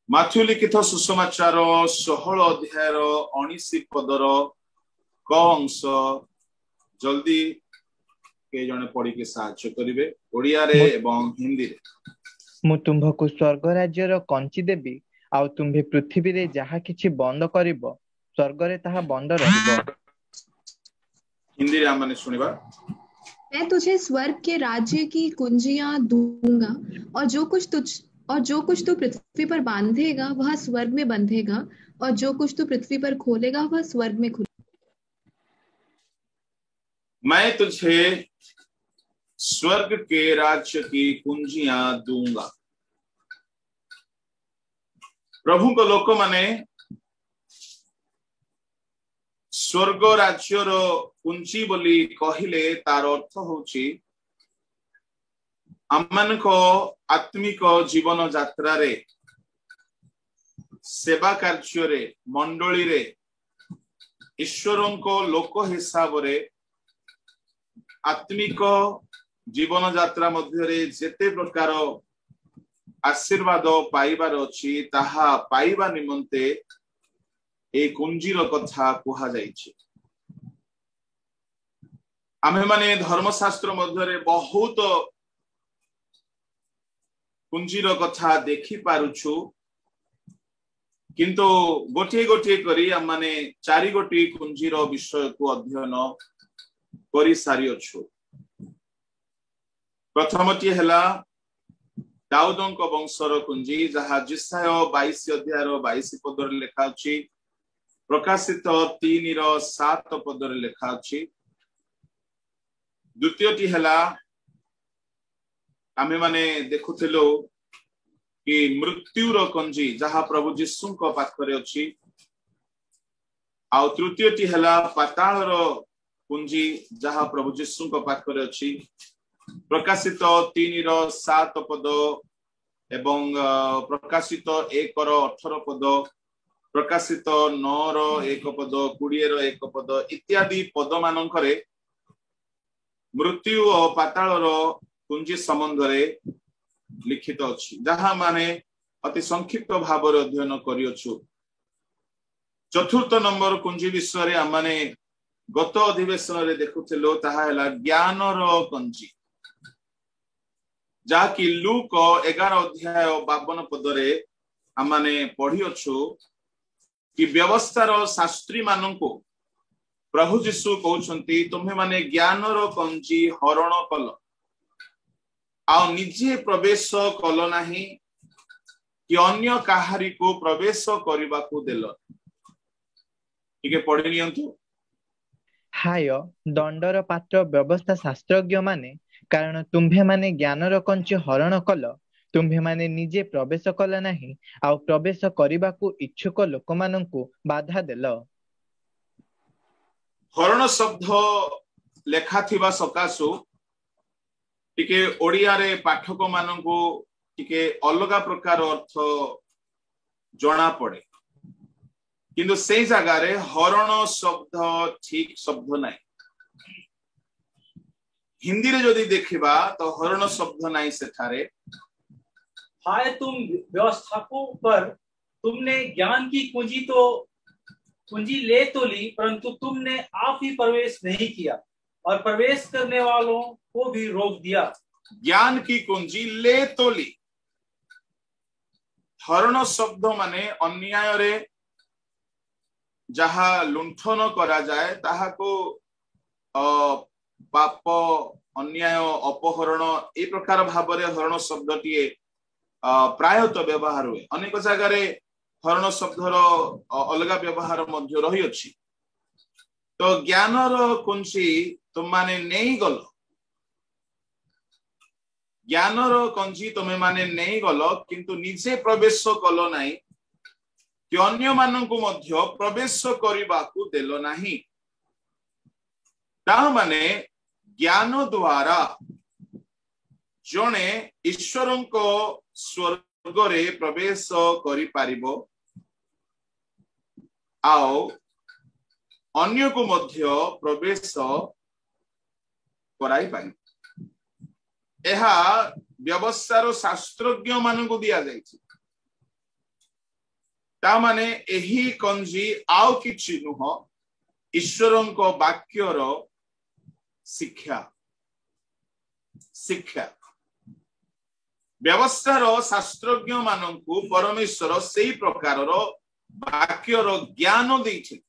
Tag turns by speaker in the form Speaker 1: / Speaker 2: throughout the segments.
Speaker 1: Matthew लिखित सुसमाचार 16 अध्याय 19 पदर क अंश जल्दी के जने पढ़ी के साहाय्य करिवे ओडिया रे एवं हिंदी रे।
Speaker 2: मु तुम्भकु स्वर्ग राज्यर कंची देबी आउ तुम्भे पृथ्वी रे जहा किछि बंद करिवो स्वर्ग रे ताहा बंद रहिबो।
Speaker 1: हिंदी रे हमने सुनिबा।
Speaker 3: मैं तुझे स्वर्ग के राज्य की कुंजियां दूंगा और जो कुछ तू पृथ्वी पर बांधेगा वह स्वर्ग में बंधेगा और जो कुछ तू पृथ्वी पर खोलेगा वह स्वर्ग में खुलेगा।
Speaker 1: मैं तुझे स्वर्ग के राज्य की कुंजियां दूंगा। प्रभु को लोक माने स्वर्ग राज्यर कुंजी बोली कहिले तार अर्थ होची आमन को आत्मिक जीवन यात्रा रे सेवा कार्य रे मंडली रे ईश्वरों को लोक हिसाब रे आत्मिक जीवन यात्रा मध्य रे जेते प्रकार आशीर्वाद पाइबार अछि ताहा पाइबा निमंते ए कुंजीर कथा कुहा जाइछि। आमे माने धर्मशास्त्र मध्य रे बहुत कुंजीर कथा देखि पारुछु किंतु गोटे गोटे करी हम माने चारि गोटी कुंजीर विषय को अध्ययन करि सारी अछु। प्रथमटी हला दाऊदंक वंशर कुंजी जहा जिसाय 22 अध्याय 22 पदर लेखा अछि प्रकाशित 3:7 पदर लेखा अछि। द्वितीयटी हला आमे माने देखुथिलो कि मृत्युर कुंजी जहा प्रभु यीशु को पाखरे अछि। आ तृतीयटी हला पाताळर कुंजी जहा प्रभु यीशु को पाखरे अछि। प्रकाशित 3:7 पद एवं प्रकाशित 1:18 पद प्रकाशित 9:1 पद 20:1 पद इत्यादि पद मानकरे मृत्यु और पाताळर कुंजी संबंध रे लिखित अछि जहा माने अति संक्षिप्त भाव रे अध्ययन करियछु। चतुर्थ नंबर कुंजी विषय रे आमाने गत अधिवेशन रे देखुथिलो ताहा हला ज्ञानर कुंजी जाकि लूक 11 अध्याय 52 पदरे आमाने पढ़ियछु कि व्यवस्थार शास्त्री माननको प्रभु यीशु कहउछंती तुम्हे माने ज्ञानर कंजी हरण कल आ निजे प्रवेश कल नाही कि अन्य काहारी को प्रवेश करबा को देल। ठीक पढ़ि नियंतु।
Speaker 2: हाय दंडर पात्र व्यवस्था शास्त्रज्ञ माने कारण तुम्भे माने ज्ञानर कंची हरण कल तुम्भे माने निजे प्रवेश कल नाही आउ प्रवेश करबाकू इच्छुक लोकमानंकु बाधा देल।
Speaker 1: हरण शब्द लेखा थिबा सकासु टिके ओडिया रे पाठक मानंकु टिके अलगा प्रकार अर्थ जणा पड़े किंतु से जगह रे हरण शब्द ठीक शब्द नाही। हिंदी रे जदि देखिबा तो हरण शब्द नाही सेठारे।
Speaker 4: हाय तुम व्यवस्थापकों पर तुमने ज्ञान की कुंजी ले तो ली परंतु तुमने आप ही प्रवेश नहीं किया और प्रवेश करने वालों को भी रोक दिया।
Speaker 1: ज्ञान की कुंजी ले तो ली। हरण शब्द माने अन्याय रे जहा लुंठन करा जाए ताहा को पाप अन्याय अपहरण ए प्रकार भाव रे हरण शब्दटीए प्रायतः व्यवहार हुए। अनेक जगह रे हरण शब्दर अलगा व्यवहार मध्य रही अछि। तो ज्ञानर कुंजी तुम माने नहीं गल ज्ञानर कंजी तुमे माने नहीं गल किंतु निजे प्रवेश कल नाही कि अन्य मानंकु मध्य प्रवेश करबाकू देल नाही। ता माने ज्ञान द्वारा जणे ईश्वरं को स्वर्ग रे प्रवेश करि पारिबो आओ अन्य को मध्य प्रवेश कराई पारि। एहा व्यवस्थार शास्त्रज्ञ मानंकु दिया जायछि। ता माने एही कंजी आउ किछि नुह ईश्वरंको वाक्यर शिक्षा शिक्षा व्यवस्थार शास्त्रज्ञ मानंकु परमेश्वर सेही प्रकारर वाक्यर ज्ञान दैछि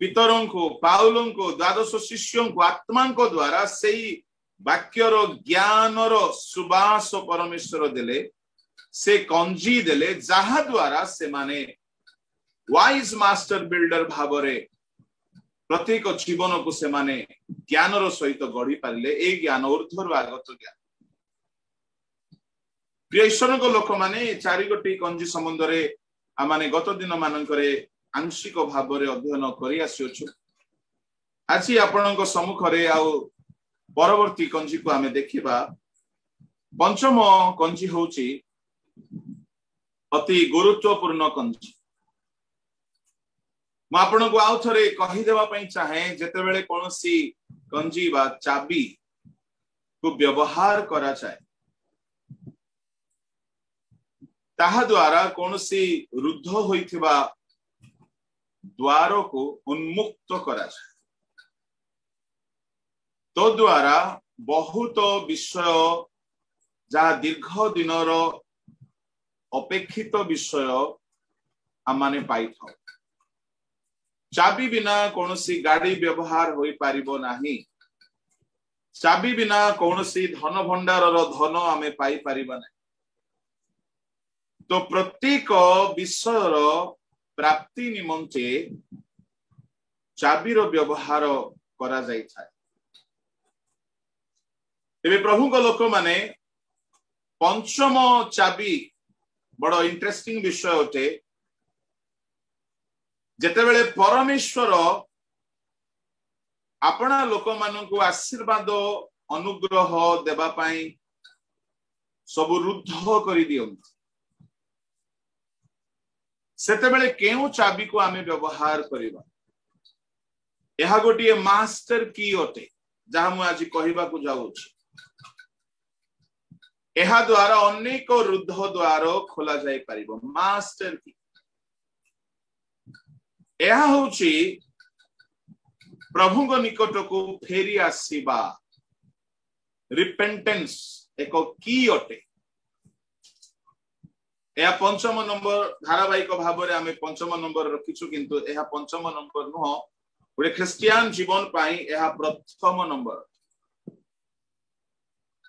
Speaker 1: पितरों पाउलों द्वादश शिष्यों आत्मा द्वारा से वाक्यर ज्ञानर सुबास परमेश्वर देले से कंजी देले जहा द्वारा से माने वाइज मास्टर बिल्डर भावरे प्रत्येक जीवन को से माने ज्ञानर सहित गढ़ी पारिले ए ज्ञान ऊर्ध्वर आगत ज्ञान प्रिय ईश्वर को लोक माने चारि गोटी कंजी संबंध रे आमाने गत दिन मानकरे आंशिक भाव में अध्ययन करि आसियोछु आज आपणक सम्मुख रे आउ परवर्ती कंजी को आमे देखिबा पंचम कंजी होची अति गुरुत्वपूर्ण कंजी म आपणक आउ थरे कहि देबा पई चाहे जेते बेले कोनोसी कंजी बा चाबी को व्यवहार करा जाय ताहा द्वारा कोनोसी रुद्ध होइथिबा द्वार को उन्मुक्त करा जाए तो द्वारा बहुत विषय जहाँ दीर्घ दिनर अपेक्षित विषय आमाने पाई था चाबी बिना कौनसी गाड़ी व्यवहार होई पारिबो नाही चाबी बिना कौनसी धन भंडार धन आमे पाई पारिबा नाही तो प्रत्येक विषयर प्राप्ति निमंते चाबीर व्यवहार करा जाई था तेबे प्रभु को लोक माने पंचम चाबी बड़ इंटरेस्टिंग विषय होते जेतेबेले परमेश्वर अपना लोक मानकु आशीर्वाद अनुग्रह देबा पाई सब रुद्ध करि दियंती सेतेबेले केउ चाबी को आमे व्यवहार करिबा एहा गोटिए मास्टर की होते जहा मु आज कहिबा को जाउछि एहा द्वारा अनेक रुद्ध द्वार खोला जाय परिबो मास्टर की एहा होछि प्रभु को निकट को फेरी आसीबा रिपेंटेंस एको की होते यह पंचम नंबर धारावाहिक भाव में आमे पंचम नंबर रखिछु किंतु यह पंचम नंबर नुह गोटे ख्रिस्टियान जीवन पाई यह प्रथम नंबर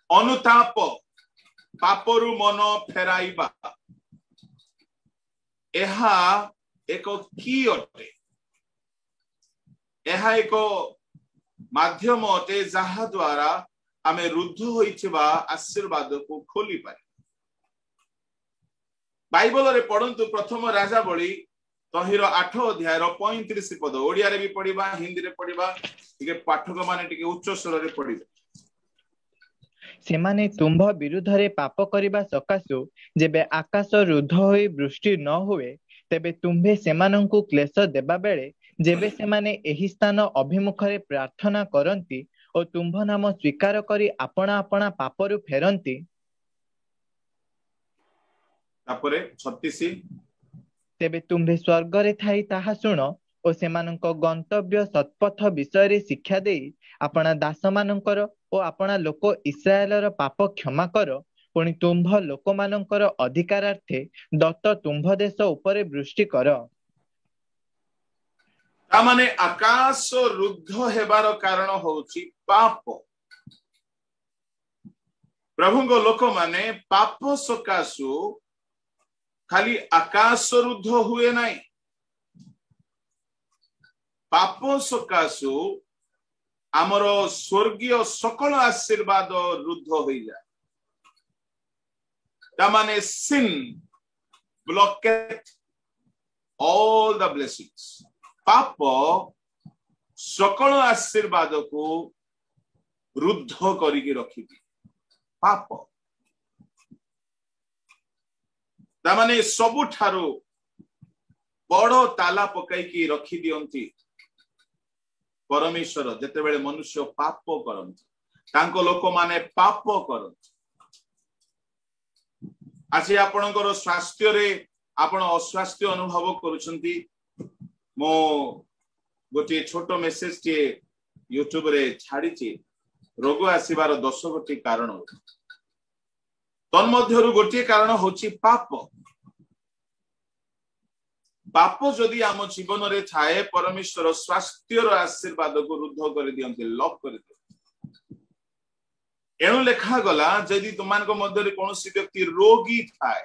Speaker 1: अनुताप पापरु मन फेराइबा यह एक की अटे यह एक माध्यम अटे जहा द्वारा आमे रुद्ध होइथिबा आशीर्वाद को खोली पारे बाइबल रे पढ़ंतु प्रथम राजा बळी तहिर 8 अध्याय 35 पद ओडिया रे भी पढिबा हिंदी रे पढिबा टिके पाठक माने टिके उच्च स्वर रे पढिबे
Speaker 2: सेमाने तुम्भ विरुद्ध रे पाप करिबा सकासु जेबे आकाश रुद्ध होई वृष्टि न हुए तेबे तुम्भे सेमानंकु क्लेश देबा बेले जेबे सेमाने एही स्थान अभिमुख रे प्रार्थना करंती ओ तुम्भ नाम स्वीकार करी आपणा आपणा पापरु फेरंती
Speaker 1: तापरे 36
Speaker 2: तेबे तुम्भे स्वर्ग रे थाई ताहा सुन ओ सेमानंक गंतव्य सत्पथ विषय रे शिक्षा देई आपणा दास मानंकर ओ आपणा लोक इस्राएलर पाप क्षमा कर पुणी तुम्भ लोक मानंकर अधिकारार्थे दत्त तुम्भ देश उपरे वृष्टि कर
Speaker 1: ता माने आकाश रुद्ध हेबार कारण होउची पाप प्रभु को लोक माने पाप सकासु खाली आकाश रुद्ध हुए नहीं पाप सकासु आमर स्वर्गीय सकल आशीर्वाद रुद्ध हो जाए तामाने sin blocked all the blessings पाप सकल आशीर्वाद को रुद्ध करिके रखिबी पाप तामाने सबुठारो बड़ ताला पकाई रखी दियंती परमेश्वर जेतेबेले मनुष्य पाप करंती तांको लोक माने पाप करंती आज आपणकर स्वास्थ्य रे आपण अस्वास्थ्य अनुभव करुछंती मो गोटे छोट मेसेज टे यूट्यूब रे छाड़ी रोग आसीबार 10 गोटी कारण तन्मध्यरु गोटे कारण होची पाप पाप जदि आम जीवन रे थाए परमेश्वर स्वास्थ्यर आशीर्वाद को रुद्ध कर दियंते लॉक कर दियंते एणु लेखा गला जदि तुमान को मध्य कौन व्यक्ति रोगी थाए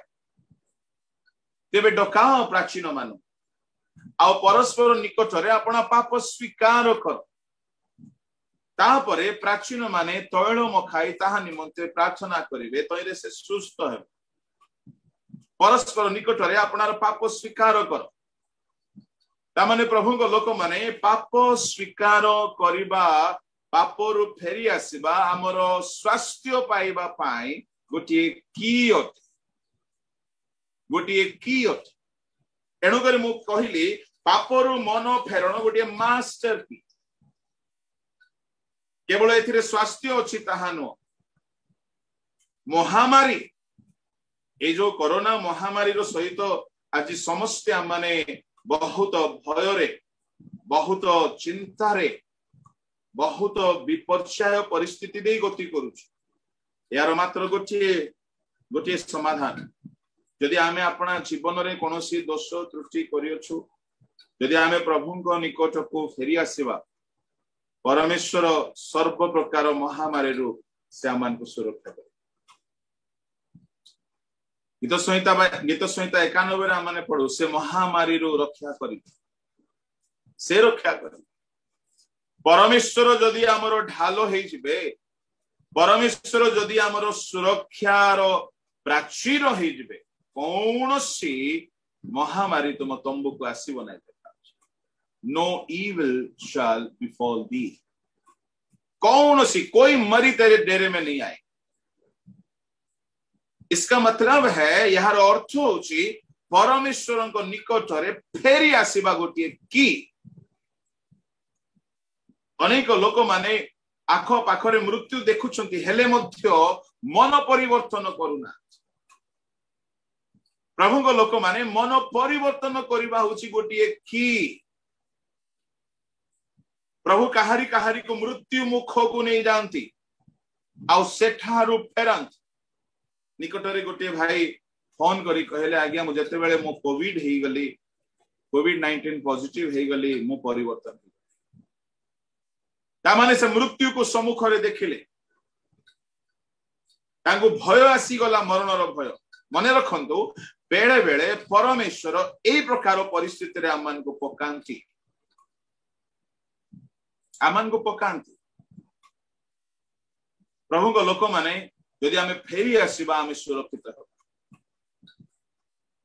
Speaker 1: तेबे डकाओ प्राचीन मान आ परस्पर निकट रे अपना पाप स्वीकार कर तापरे प्राचीन माने तैल मखाई ताहा निमंते प्रार्थना करिवे तैरे से सुस्थ हे परस्पर निकट रे अपनार पाप स्वीकार कर तामाने प्रभु को लोक माने पाप स्वीकार करिबा पापरु फेरी आसीबा हमर स्वास्थ्य पाइबा पाई गोटे की अटे एणु कर मु कहली पापरु मन फेरण गोटे मास्टर की केवल एथिरे स्वास्थ्य अछि ताहा न महामारी ए जो कोरोना महामारी रो सहित आज समस्त माने बहुत भय रे बहुत चिंता रे बहुत विपर्चय परिस्थिति दे गति करूछ यार मात्र गोटे समाधान यदि आमे अपना जीवन रे कोनोसी दोष त्रुटि करियछु यदि आमे प्रभु को निकट को फेरी आसीबा परमेश्वर सर्व प्रकार महामारी रू से आमान को सुरक्षा करे गीत संहिता 91 आमने पढ़ू से महामारी रू रक्षा करी से रक्षा करी परमेश्वर जदि आमर ढाल हे जिबे परमेश्वर जदि आमर सुरक्षार प्राचीर हे जिबे कौनसी महामारी तुम तंबू को आसीबो नै No evil shall befall thee. कौनसी कोई मरी तेरे डेरे में नहीं आए इसका मतलब है यार अर्थ होची परमेश्वर को निकट रे फेरी आसीबा गोटे की अनेक लोक माने आख पाखरे मृत्यु देखुछंती हेले मध्य मन परिवर्तन करूना प्रभु को लोक माने मन परिवर्तन करिबा होची गोटे की प्रभु कहारी कहारी को मृत्यु मुख को नहीं जानती आउ सेठारु फेरंत निकटरे गोटे भाई फोन करी कहले आज्ञा मु जते बेले मो कोविड हे गली कोविड-19 पॉजिटिव हे गली मु परिवर्तन ता माने से मृत्यु को सम्मुख रे देखिले तांको भय आसी गला मरणर भय मने रखंतु बेले बेले परमेश्वर ए प्रकार परिस्थिति रे आमान को पकांती आमान को पकांती प्रभु को लोक माने यदि आमे फेरी आसीबा आमे सुरक्षित हो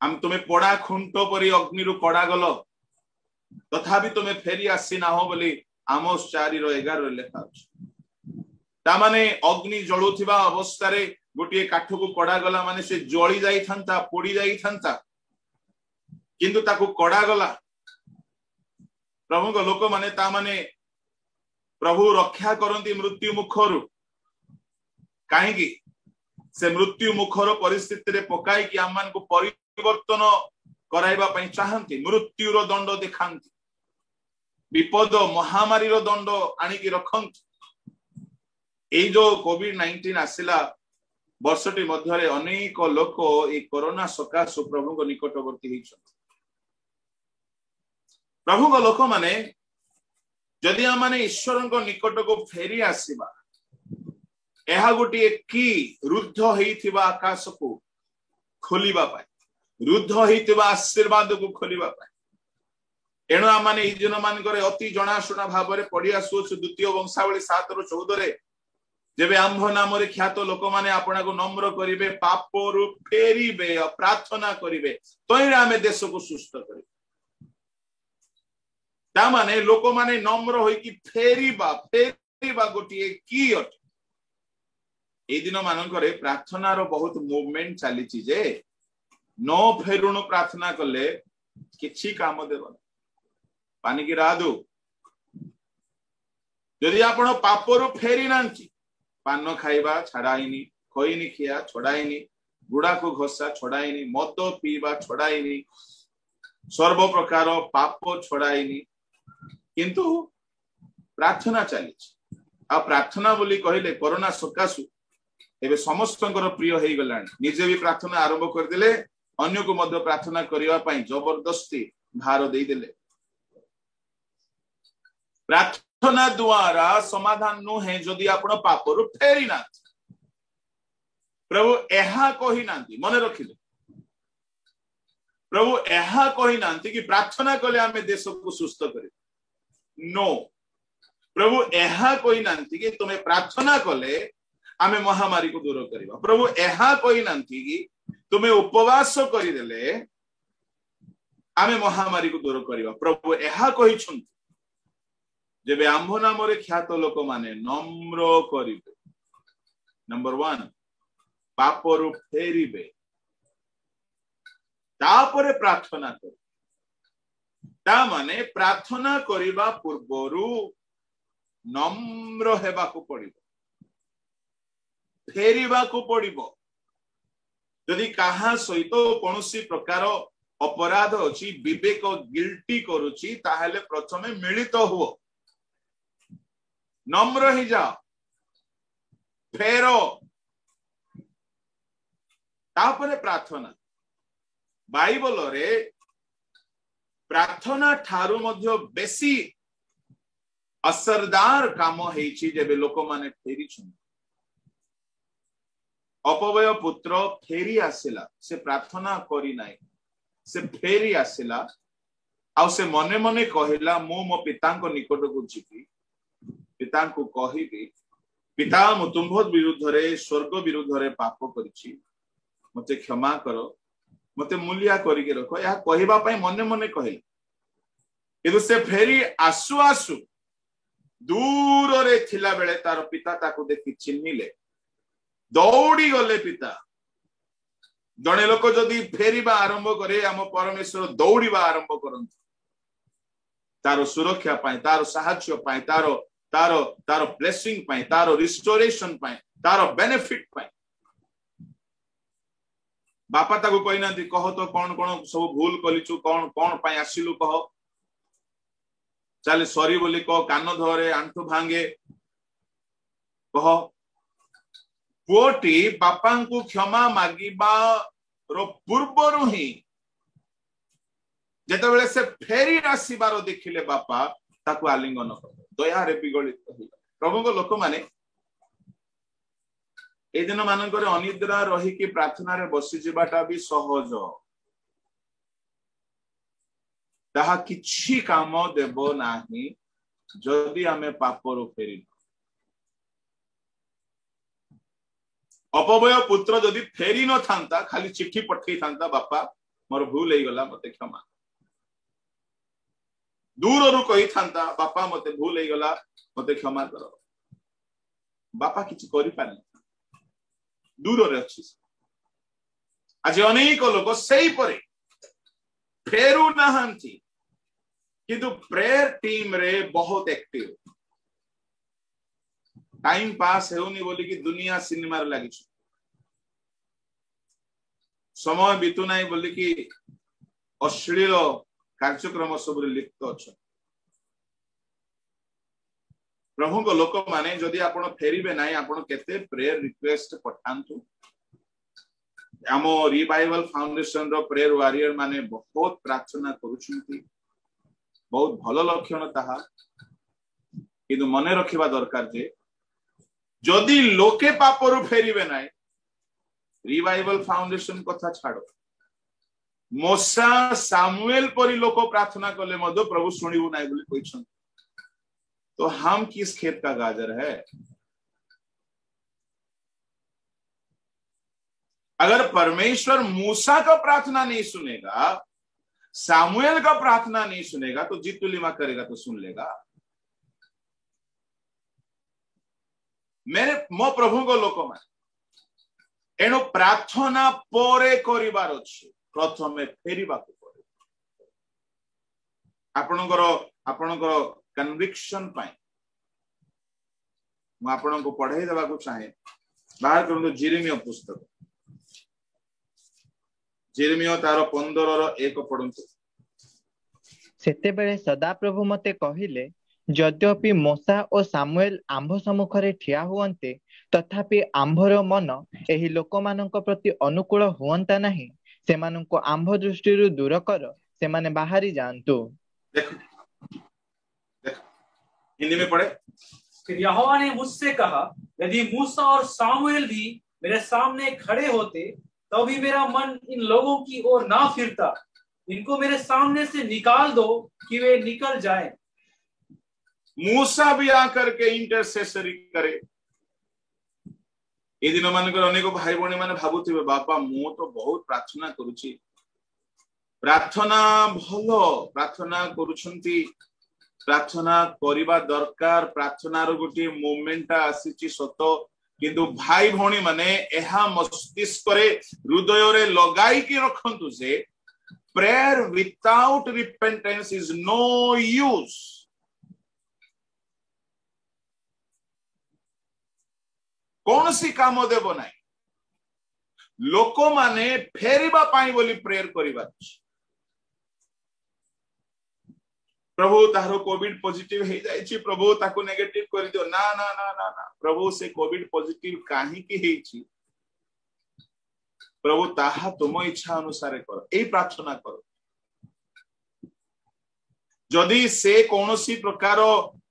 Speaker 1: हम तुम्हें पड़ा खुंटो परी अग्नि रु कड़ा गलो तथापि तुम्हें फेरी आसी ना हो बोली आमोस 4:11 लेखा अछि ता माने अग्नि जळुथिबा अवस्था रे गोटे काठ को कड़ा गला माने से जळी जाई थांता पोड़ी जाई थांता किंतु ताको कड़ा गला प्रभु को लोक माने ता माने प्रभु रक्षा करती मृत्यु मुखरु कहीं से मृत्यु मुखर परिस्थिति रे पकाई कि आमान को परिवर्तन कराइबा पई चाहंती मृत्युर दंड देखांती विपद महामारी रो दंड आनी की रखंती ए जो कोविड-19 आसिला वर्षटी मध्य रे अनेक लोक ए कोरोना सकाश प्रभु को निकटवर्ती हिछन प्रभु को लोक माने जदि आमाने ईश्वर को निकट को फेरी आसीबा एहा गोटे की रुद्ध हेइथिबा आकाश को खोलिबा पाए रुद्ध हेइथिबा आशीर्वाद को खोलिबा पाए एणु आमाने ई दिन मान करे अति जणाशुना भाव रे पढ़ी आसुछु द्वितीय वंशावली 7:14 रे जेबे आंभ नाम रे ख्यात लोक माने आपना को नम्र करिवे पाप रु फेरीबे प्रार्थना करिवे तोइरे आमे देश को सुस्थ करिवे ता माने लोक माने नम्र होई कि फेरीबा गोटे की अट ए दिन मानकरे प्रार्थना रो बहुत मूवमेंट चली जे नो फेरुण प्रार्थना कले किछि काम देबो पानी की रादु यदि आपण पापरु फेरी नांची पान खाइबा छडाइनी खोइनी खिया छडाइनी गुड़ा को घोषा छड़ाईनी, मद पीवा छड़ाईनी, सर्व प्रकार पाप छड़ाईनी, किंतु प्रार्थना चली। आ प्रार्थना बोली कहले कोरोना सकाशु एबे समस्तंकर प्रिय हो गलानी। निजे भी प्रार्थना आरंभ कर देले, अन्य को मध्य प्रार्थना करिवा पई जबरदस्ती भार दे देले। प्रार्थना द्वारा समाधान नुहे जदि आपण पापरु फेरी ना। प्रभु एहा कहि नांती, मन रखिले, प्रभु एहा कहि नांती कि प्रार्थना कले आमे देश को सुस्थ करी। नो, प्रभु एहा कहि नांती कि तुमे प्रार्थना कले आमे महामारी को दूर करिबा। प्रभु एहा कहि नांती कि तुमे उपवास करि देले आमे महामारी को दूर करिबा। प्रभु एहा कहि छंती जेबे आंभ नाम रे ख्यात लोक माने नम्र करिबे, नंबर 1 पापरु फेरिबे, तापरे प्रार्थना कर। ता माने प्रार्थना करिबा पूर्वरु नम्र हेबा को पड़िबो, फेरिबा को पड़िबो। यदि कहा सहित कोनोसी प्रकार अपराध अछि, विवेक गिल्टी करूची, ताहेले प्रथमे मिलित हुओ, नम्र ही जाओ, फेरो, तापरे प्रार्थना। बाइबल रे प्रार्थना ठारू मध्य बेसी असरदार काम हेछि जेबे लोक माने फेरी छन। अपवय पुत्र फेरी आसिला, से प्रार्थना करी नाही, से फेरी आसिला, आ से मने मने कहिला मो मो पिता को निकट को जिबी, पिता को कहिबी पिता मु तुम्भोद विरुद्ध रे स्वर्ग विरुद्ध रे पाप करिछि, मते क्षमा करो, मते मूल्या करिके रखो। या कहिबा पई मने मने कहिला, किंतु से फेरी आसु आसु दूर रे थिला बेले तार पिता ताको देखि चिन्हिले, दौड़ी गले पिता। जने लोक जदि फेरिबा आरंभ करे, आम परमेश्वर दौड़ीबा आरंभ करंत, तारो सुरक्षा पाए, तारो साहाय्य पाए, तारो तारो तारो ब्लेसिंग पाए, तारो रिस्टोरेशन पाए, तारो बेनिफिट पाए। बापा ताको कहिना दी कह तो कौन कौन सब भूल कलिचु, कौन कौन पाए आसिलु कह, चले सॉरी बोली कह, कान धरे, आंठु भांगे कह। पुओटी बापा को क्षमा मागिबा रो पूर्वरु ही जेतेबेले से फेरी आसीबार देखिले बापा ताको आलिंगन कर दया रे बिगलित होइला। प्रभु को लोक माने ए दिन मानकर अनिद्रा रही कि प्रार्थना रे बसी जिबाटा भी सहज, ताहा किछि काम देबो नाही जदि आमे पापरु फेरी। अपवय पुत्र जदि फेरी न थांता, खाली चिट्ठी पठेई थांता, बापा मोर भूल हो गला, मते क्षमा। दूर रु कही थांता, बापा मते भूल हो गला, मते क्षमा करो, बापा किछि करि पारे, दूर रे अछि। आज अनेक लोक सेही परे फेरू नाहंती, किंतु प्रेयर टीम रे बहुत एक्टिव। टाइम पास हेउनी बोली कि दुनिया सिनेमा रे लागि, समय बितु नाही बोली कि अश्लील कार्यक्रम सब लिप्त अच्छा। प्रभु को लोक माने जदि आपण फेरिबे नाही, आपण केते प्रेयर रिक्वेस्ट पठांतु। आम रिवाइवल फाउंडेशन रो प्रेयर वॉरियर माने बहुत प्रार्थना करूछंती, बहुत भल लक्षण ताहा, किंतु मने रखिबा दरकार जे जदि लोके पापरु फेरिबे नाही, रिवाइवल फाउंडेशन कथा छाड़ो, मोसा सामुएल परी लोक प्रार्थना कले मधु प्रभु सुनिबु नाही बोली कहिछन। तो हम किस खेत का गाजर है? अगर परमेश्वर मूसा का प्रार्थना नहीं सुनेगा, सामुएल का प्रार्थना नहीं सुनेगा, तो जितुलिमा करेगा तो सुन लेगा। मेरे मो प्रभु को लोक माने एणु प्रार्थना परे करिबार अछि, प्रथमे फेरिबाकु पड़े। आपणकर कन्विक्शन पाए मु आपनको पढ़ाई देबाकु चाहे, बाहर करंतु जेरेमिया पुस्तक जेरेमिया तार 15:1 पढ़ंतु।
Speaker 2: सेतेबेले सदाप्रभु मते कहिले, यद्यपि मोसा और सामुएल आंभ सम्मुखरे ठिया हुअन्ते, तथापि आंभर मन एही लोकमानंक प्रति अनुकूल हुअन्ता नहीं। सेमानंको आंभ दृष्टिरु दूर कर, सेमाने बाहरी जान्तु।
Speaker 1: देखो हिंदी में पढ़े।
Speaker 4: फिर यहोवा ने मुझसे कहा, यदि मूसा और सामुएल भी मेरे सामने खड़े होते तो भी मेरा मन इन लोगों की ओर ना फिरता। इनको मेरे सामने से निकाल दो कि वे निकल जाएं।
Speaker 1: मूसा भी आकर के इंटरसेसरी करे। ए दिन मानकर अनेक भाई भौणी माने भाबुथिबे, बापा मु तो बहुत प्रार्थना करूची, प्रार्थना भलो प्रार्थना करूछंती, प्रार्थना करिबा दरकार, प्रार्थनार गोटे मोमेंट आसीची सत, किंतु भाई भौणी माने एहा मस्तिष्क रे हृदय रे लगाई के रखंतु जे prayer without repentance is no use. कौन सी काम देव ना लोक माने फेरिबा पाई बोली प्रेयर करिबा। प्रभु तारो कोविड पॉजिटिव हे जायछि, प्रभु ताको नेगेटिव कर दियो। ना ना ना ना ना, प्रभु से कोविड पॉजिटिव काहे की हेछि, प्रभु ताहा तुम इच्छा अनुसार कर, ए प्रार्थना कर। जदि से कौनसी प्रकार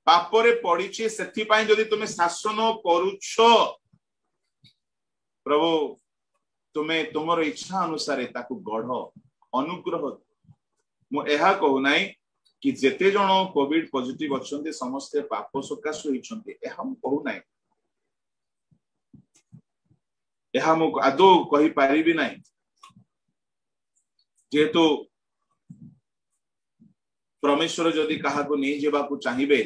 Speaker 1: पापरे पड़िछि सेथि पाई जदि तुमे शासन करूछ, प्रभु तुमे तुमर इच्छा अनुसार ताकू गढ़ अनुग्रह। मु एहा कहू नाही कि जेते जण कोविड पॉजिटिव अछंती समस्त पाप सकाश होइछंती, एहा मु कहू नाही, एहा मु आदो कहि पारिबि नाही। जेहेतु परमेश्वर जदि काहाको नहीं जेबाकू चाहिबे,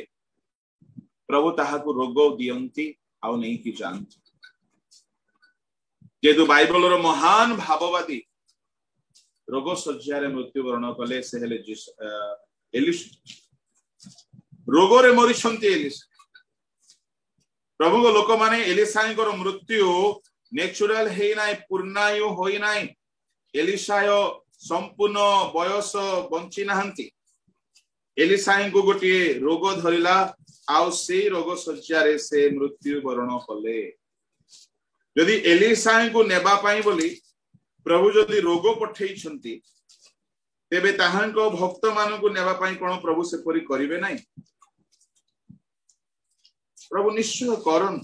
Speaker 1: प्रभु ताहाको रोग दियंती आउ नहीं कि जानती। जेहेतु बाइबल रो महान भाववादी रोग सज्जार मृत्युवरण कले, से हेले रोग रे मरिछंती एलिसा। प्रभु को लोक माने एलिसाई को मृत्यु नेचुरल हे नाइ, पूर्णायु होई नाइ। एलिसाय संपूर्ण बयस बंची नाहंती। एलिसाई को गोटे रोग धरिला, आउ से रोग सज्जारे से मृत्यु वरण कले। यदि एलिसाई को नेबा पाई बोली प्रभु जदि रोग पठेई छंती, तेबे ताहांको भक्त मानकु नेबा पाई कोन प्रभु से परि करिवे नाही? प्रभु निश्चय करन।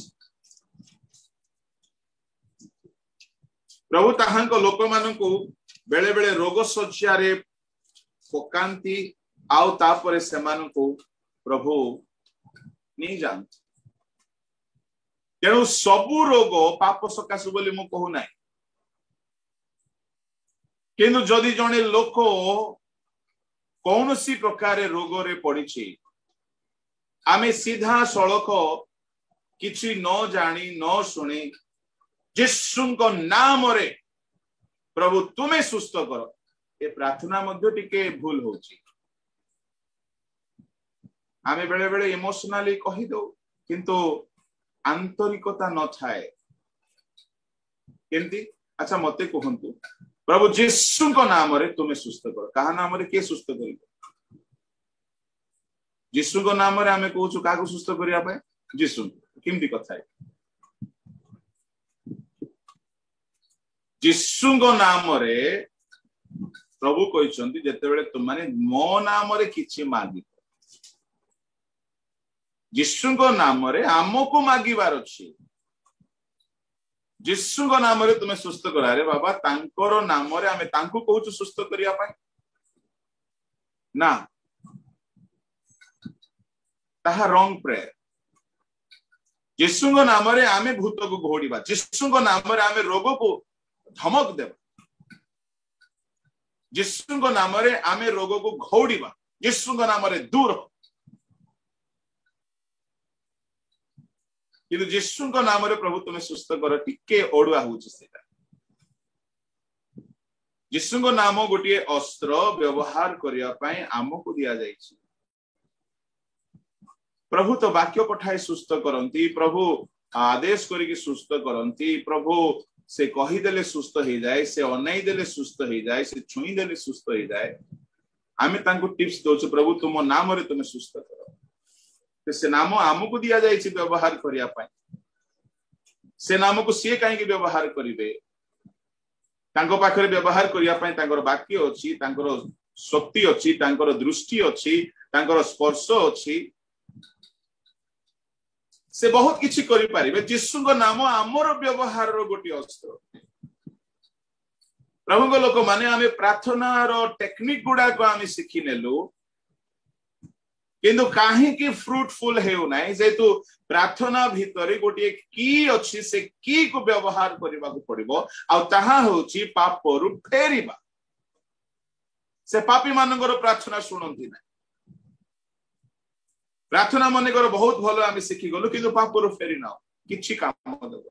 Speaker 1: प्रभु ताहांको लोक मानकु बेले बेले रोग सज्जारे पकांती, आउ तापरे सेमानकु प्रभु नहीं जानती। तेणु सबु रोग पाप सकाशु बोली मु कहू नाही, किंतु जदि जने लोक कौन सी प्रकार रोग रे पड़ी, आमे सीधा सड़क किछि न जानी न सुनी यीशुଙ୍କ नाम रे प्रभु तुमे सुस्थ कर, ए प्रार्थना मध्य टिके भूल होची। आमे बेले बेले इमोशनली कहि दो, किंतु आंतरिकता न थाए। केमती? अच्छा मते कहंतु, प्रभु यीशुଙ୍କ नाम रे तुमे सुस्थ कर। कहा नाम रे के सुस्थ करिबो? यीशुଙ୍କ नाम रे आमे कहूछु काको सुस्थ करिया पाए? यीशु। केमती कथा है? यीशुଙ୍କ नाम रे प्रभु कहिसंती, जेतेबेले तुम माने मो नाम रे किछि मागी, यीशुଙ୍କ नाम रे आमको मागिबार अछि। यीशुଙ୍କ नाम रे तुमे सुस्थ करा रे बाबा, तांकर नाम रे आमे तांकु कहूछु सुस्थ करिया पाए ना, ताहा रॉन्ग प्रेयर। यीशुଙ୍କ नाम रे आमे भूत को घोड़ीबा, यीशुଙ୍କ नाम रे आमे रोग को धमक देबा, यीशुଙ୍କ नाम रे आमे रोग को घोड़ीबा, यीशुଙ୍କ नाम रे दूर। किंतु यीशुଙ୍କ नाम रे प्रभु तुमे सुस्थ कर, टिके ओडुआ होउछ सेटा। यीशुଙ୍କ नाम गोटे अस्त्र व्यवहार करिया पई आमको दिया जायछि। प्रभु तो वाक्य पठाई सुस्थ करंती, प्रभु आदेश करिके सुस्थ करंती, प्रभु से कहीदेले सुस्थ हो जाए, से अनाईदेले सुस्थ हो जाए, से छुईदेले सुस्थ हो जाए। आमे तांको टिप्स दोछु, प्रभु तुम नाम रे तुम सुस्थ करो। से नाम आमको दिया जाए व्यवहार करिया पाए, से नाम को सी कहीं व्यवहार करेंगे, पाखे व्यवहार करने वाक्य अच्छी, शक्ति अच्छी, दृष्टि अच्छी, स्पर्श अच्छी, से बहुत किसी करें। जीशु नाम आमर व्यवहार गोटे अस्त्र। प्रभु लोक माने आमे प्रार्थनार टेक्निक गुड़ाक आमे शिखी नेलु, किंतु काहे की फ्रूटफुल हेउ नाही, जेतु प्रार्थना भितरे गोटे की अछि, से की को व्यवहार करबा को पड़िबो, आ ताहा होची पापरु फेरिबा। से पापी मानकर प्रार्थना सुनंती ना, प्रार्थना मानकर बहुत भलो आमे शिखी गलु, किंतु पापरु फेरि ना किछि काम देबो,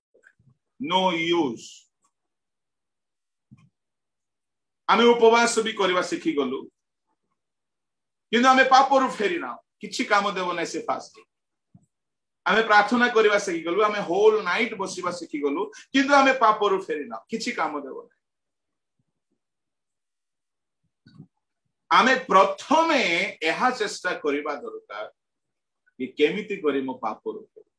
Speaker 1: नो यूज। आमे उपवास भी करबा शिखी गलु, किंतु आमे पापरु फेरि ना किछि काम देबो नै। से फास्टिंग आमे प्रार्थना करबा शिखी गलु, आमे होल नाइट बसिबा शिखी गलु, किंतु आमे पापरु फेरि ना किछि काम देबो नै। आमे प्रथमे एहा चेष्टा करबा दरकार कि केमिति करी मो पापरु फेरि।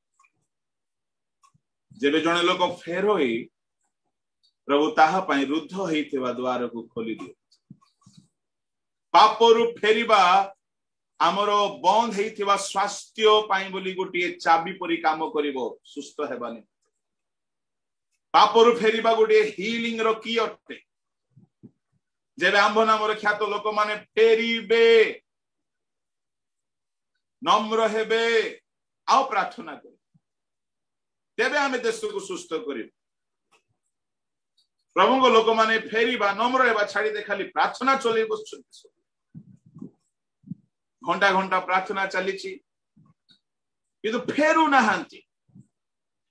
Speaker 1: जेबे जणे लोक फेर होई, प्रभु ताहा पई रुद्ध हेइतेबा द्वार को खोली दियो। पापरु फेरिबा आमरो बंद हेइथिबा स्वास्थ्य पाई बोली गोटे चाबी परी काम करिवो सुस्थ हेबानी। पापरु फेरिबा गोटे हीलिंग रो की अटे। जेबे आंभ नामर ख्यात लोक माने फेरिबे, नम्र हेबे, आ प्रार्थना करे, तेबे आमे देश को सुस्थ करिवो। प्रभु को लोक माने फेरिबा, नम्र हेबा छाड़ी दे खाली प्रार्थना चले बसुछन। घंटा घंटा प्रार्थना चली, किंतु फेरु नाहांती।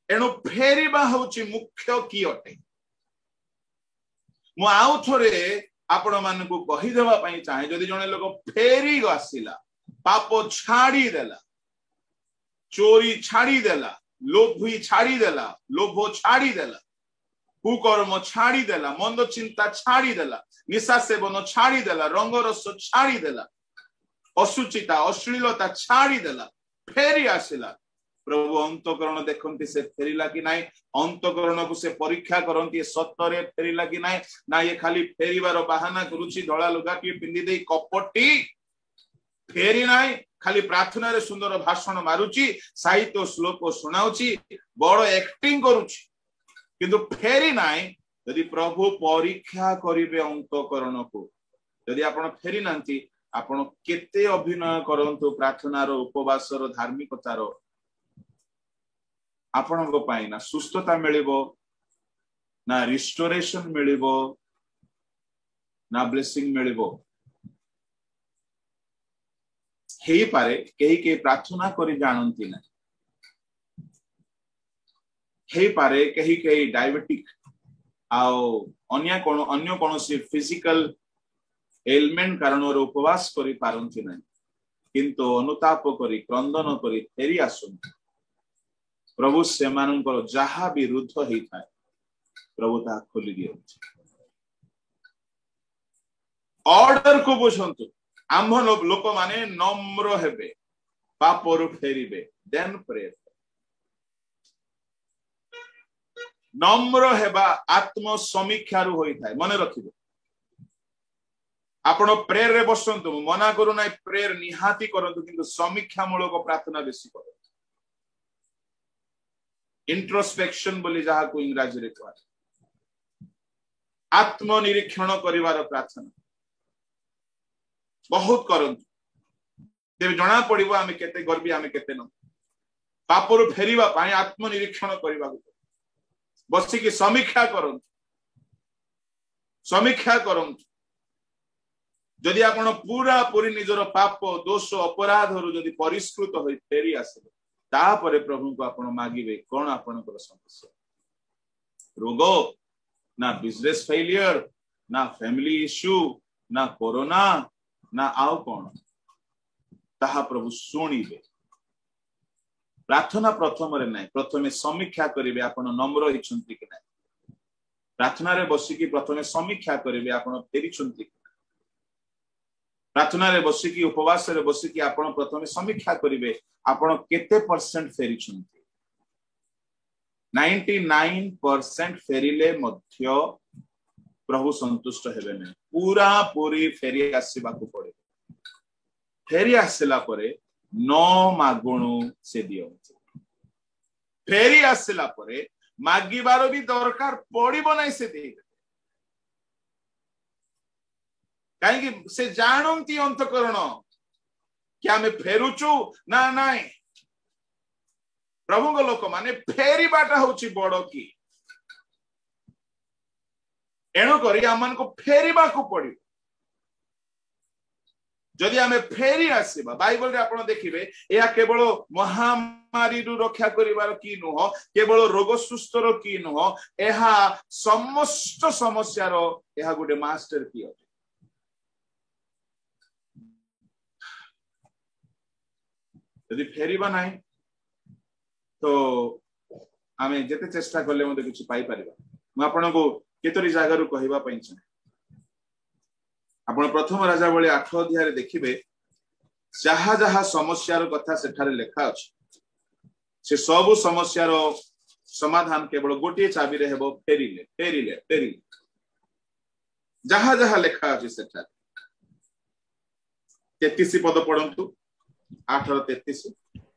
Speaker 1: एणु फेरिबा होची मुख्य की अटे। मु आउ थोरे आपण मानकु कहि देबा पई चाहे, जदि जणे लोक फेरी आसिला, पाप छाड़ी देला, चोरी छाड़ी देला, लोभी छाड़ी देला, लोभ छाड़ी देला, कुकर्म छाड़ी देला, मंद चिंता छाड़ी देला, निशा सेवन छाड़ी देला, रंग रस छाड़ी देला, असुचिता अश्लीलता छाड़ी देला, फेरी आसिला, प्रभु अंतकरण देखंती से फेरिला कि नाही। अंतकरण को से परीक्षा करंती, सत्तरे फेरिला कि नाही ना। ये खाली फेरिबार बहाना करूची, धळा लुगा के पिंदी देई कपटी फेरी नाही, खाली प्रार्थना रे सुंदर भाषण मारुची, साहित्य श्लोक सुनाउची, बड़ एक्टिंग करूची, किंतु फेरी नाही। यदि प्रभु परीक्षा करिवे अंतकरण को, यदि आपण फेरी नांती, आपण केते अभिनय करंतु प्रार्थनार, उपवासर, धार्मिकतार, आपणको पाई ना सुस्थता मिलिबो, ना रिस्टोरेशन मिलिबो, ना ब्लेसिंग मिलिबो। हेई पारे केही के प्रार्थना करी जानंती ना, हेई पारे केही केही डायबिटिक आउ अन्य कोनोसी फिजिकल एलिमेंट कारण उपवास करी पारंती ना, किंतु अनुताप करी क्रंदन करी फेरी आसुन। प्रभु से मानकर जहा भी रुद्ध होई थाए, प्रभु ता खोली दियो। ऑर्डर को बुझंतु, आंभ लोक माने नम्र हेबे, पापरु फेरिबे, देन प्रे। नम्र हेबा आत्म समीक्षा रु होई थाए, मने रखिबो। आपण प्रेयर रे बसंतु, मना करू ना, प्रेयर निहाती करंतु, किंतु समीक्षा मूलक प्रार्थना बेसी करो। इंट्रोस्पेक्शन बोली जहा को इंग्रजी रे कहवा, आत्मनिरीक्षण करिवार प्रार्थना बहुत करंतु, तेबे जणा पड़िबो आमे केते गर्वी, आमे केते न। पापरु फेरिबा पाई आत्मनिरीक्षण करिबा को बसी की समीक्षा करंतु, समीक्षा करंतु। जदि आपण पूरा पूरी निजर पाप दोष अपराध रु जदि परिष्कृत होई फेरी आसे, तापरे प्रभु को आपण मागिबे कोन आपणकर समस्या, रोग ना बिजनेस फेलियर, ना फैमिली इश्यू, ना कोरोना, ना आउ कोन, ताहा प्रभु सुनिबे। प्रार्थना प्रथम रे नाही, प्रथमे समीक्षा करिवे आपण नम्र हिचंती कि नाही। प्रार्थना रे बसिकी प्रथमे समीक्षा करिवे आपण फेरिछंती प्रार्थना रे बसिकी उपवास रे बसिकी आपण प्रथमे समीक्षा करिवे आपण केते परसेंट फेरिछंती 99% फेरिले मध्य प्रभु संतुष्ट हेबे नै पूरा पूरी फेरी आसीबा को पड़े फेरी आसिला परे 9 मागुणु से दियंती फेरी आसिला परे मागिबार भी दरकार पड़िबो नै से दे कहीं से जानती अंतकरण क्या आम फेरुचु ना नाई प्रभु लोक माने फेरिबाटा होची बड़ की एणु करी आमन को फेरिबा को पड़ी जदि आमे फेरी आसीबा बाइबल रे आपण देखिबे या केवल महामारी रु रक्षा करिवार की नुह केवल रोग सुस्थ रो की नुह एहा समस्त समस्या रो एहा गुटे मास्टर की अटे यदि फेरिबा नाही तो आमे जेते चेष्टा करले मते किछि पाई परिबा म आपण को केतरी जागा रु कहिबा पई छ आपण प्रथम राजा बळे 8 अध्याय रे देखिबे जहा जहा समस्या रो कथा सेठारे लेखा अछि से सब समस्या रो समाधान केवल गोटे चाबी रे हेबो फेरिले फेरिले फेरिले जहा जहा लेखा अछि सेठारे 33 पद पढंतु 8:33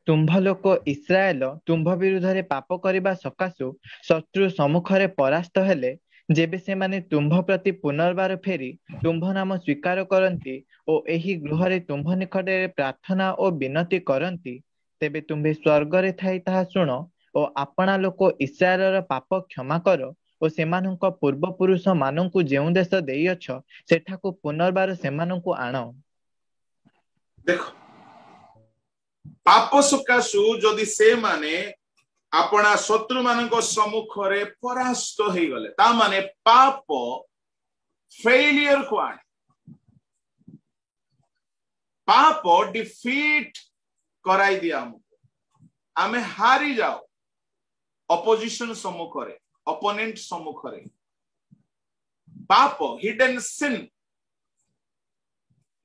Speaker 2: तुम्भ लोक इस्राएल तुम्भ विरुद्ध पाप करने सकाशु शत्रु सम्मुखरे परास्त हेले जेबे से माने तुम्भ प्रति पुनर्बार फेरी तुम्भ नाम स्वीकार करती और एही गृहरे तुम्भ निकटे प्रार्थना और विनती करती तेबे तुम्भे स्वर्गरे थाई ताहा शुण और आपणा लोक इस्राएलर पाप क्षमा कर और सेमानंक पूर्व पुरुष मानंकु जेउ देश देइअछ सेठाकु पुनर्बार सेमानंकु आण
Speaker 1: देखो पाप सकाशु जदि से माने अपना शत्रु मानक सम्मुखरे परास्त हो गले ता माने पाप फेलियर को आने पाप डिफीट कराई दिया हमको आमे हारी जाओ अपोजिशन सम्मुखरे ओपोनेंट सम्मुखरे पाप हिडन सिन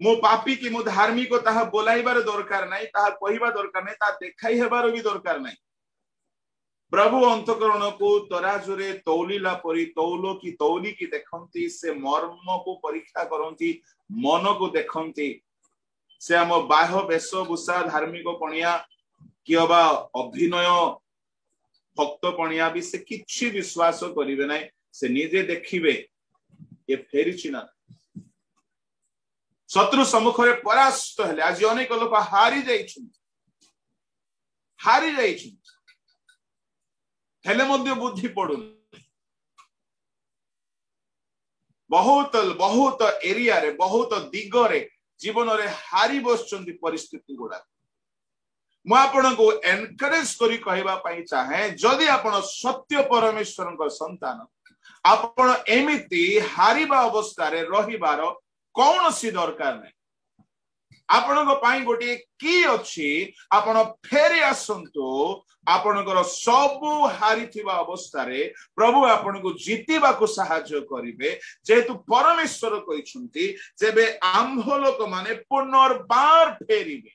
Speaker 1: मो पापी की मो धार्मिक ताहा बोलाइबार दरकार नहीं ताहा कहिबा दरकार नहीं ता देखाई हेबार भी दरकार नहीं प्रभु अंतकरण को तराजुरे तौलीला परी तौलो की तौली की देखंती से मर्म को परीक्षा करंती मन को देखंती से हम बाह्य वेशभूषा धार्मिक पणिया किबा अभिनय भक्त पणिया भी से किछि विश्वास करिवे नहीं से निजे देखिबे ये फेरिछि ना शत्रु सम्मुखरे परास्त हेले आज अनेक लोक हारी जाइछन हेले मध्य बुद्धि पड़ुन बहुत बहुत एरिया रे बहुत दिग रे जीवन रे हारी बसचंदी परिस्थिति गुडा मु आपण को एनकरेज करी कहबा पई चाहे जदि आपण सत्य परमेश्वर को संतान आपण एमिति हारीबा अवस्था रे रहिबार कौन सी दरकार नहीं आपनको पाई गोटे की अछि आपण फेरी आसंतु आपणकर सब हारी थिबा अवस्था रे प्रभु आपनको जीतिबा को सहायता करिवे जेतु परमेश्वर कहिसंती जेबे आंभ लोक माने पुनर्बार फेरिबे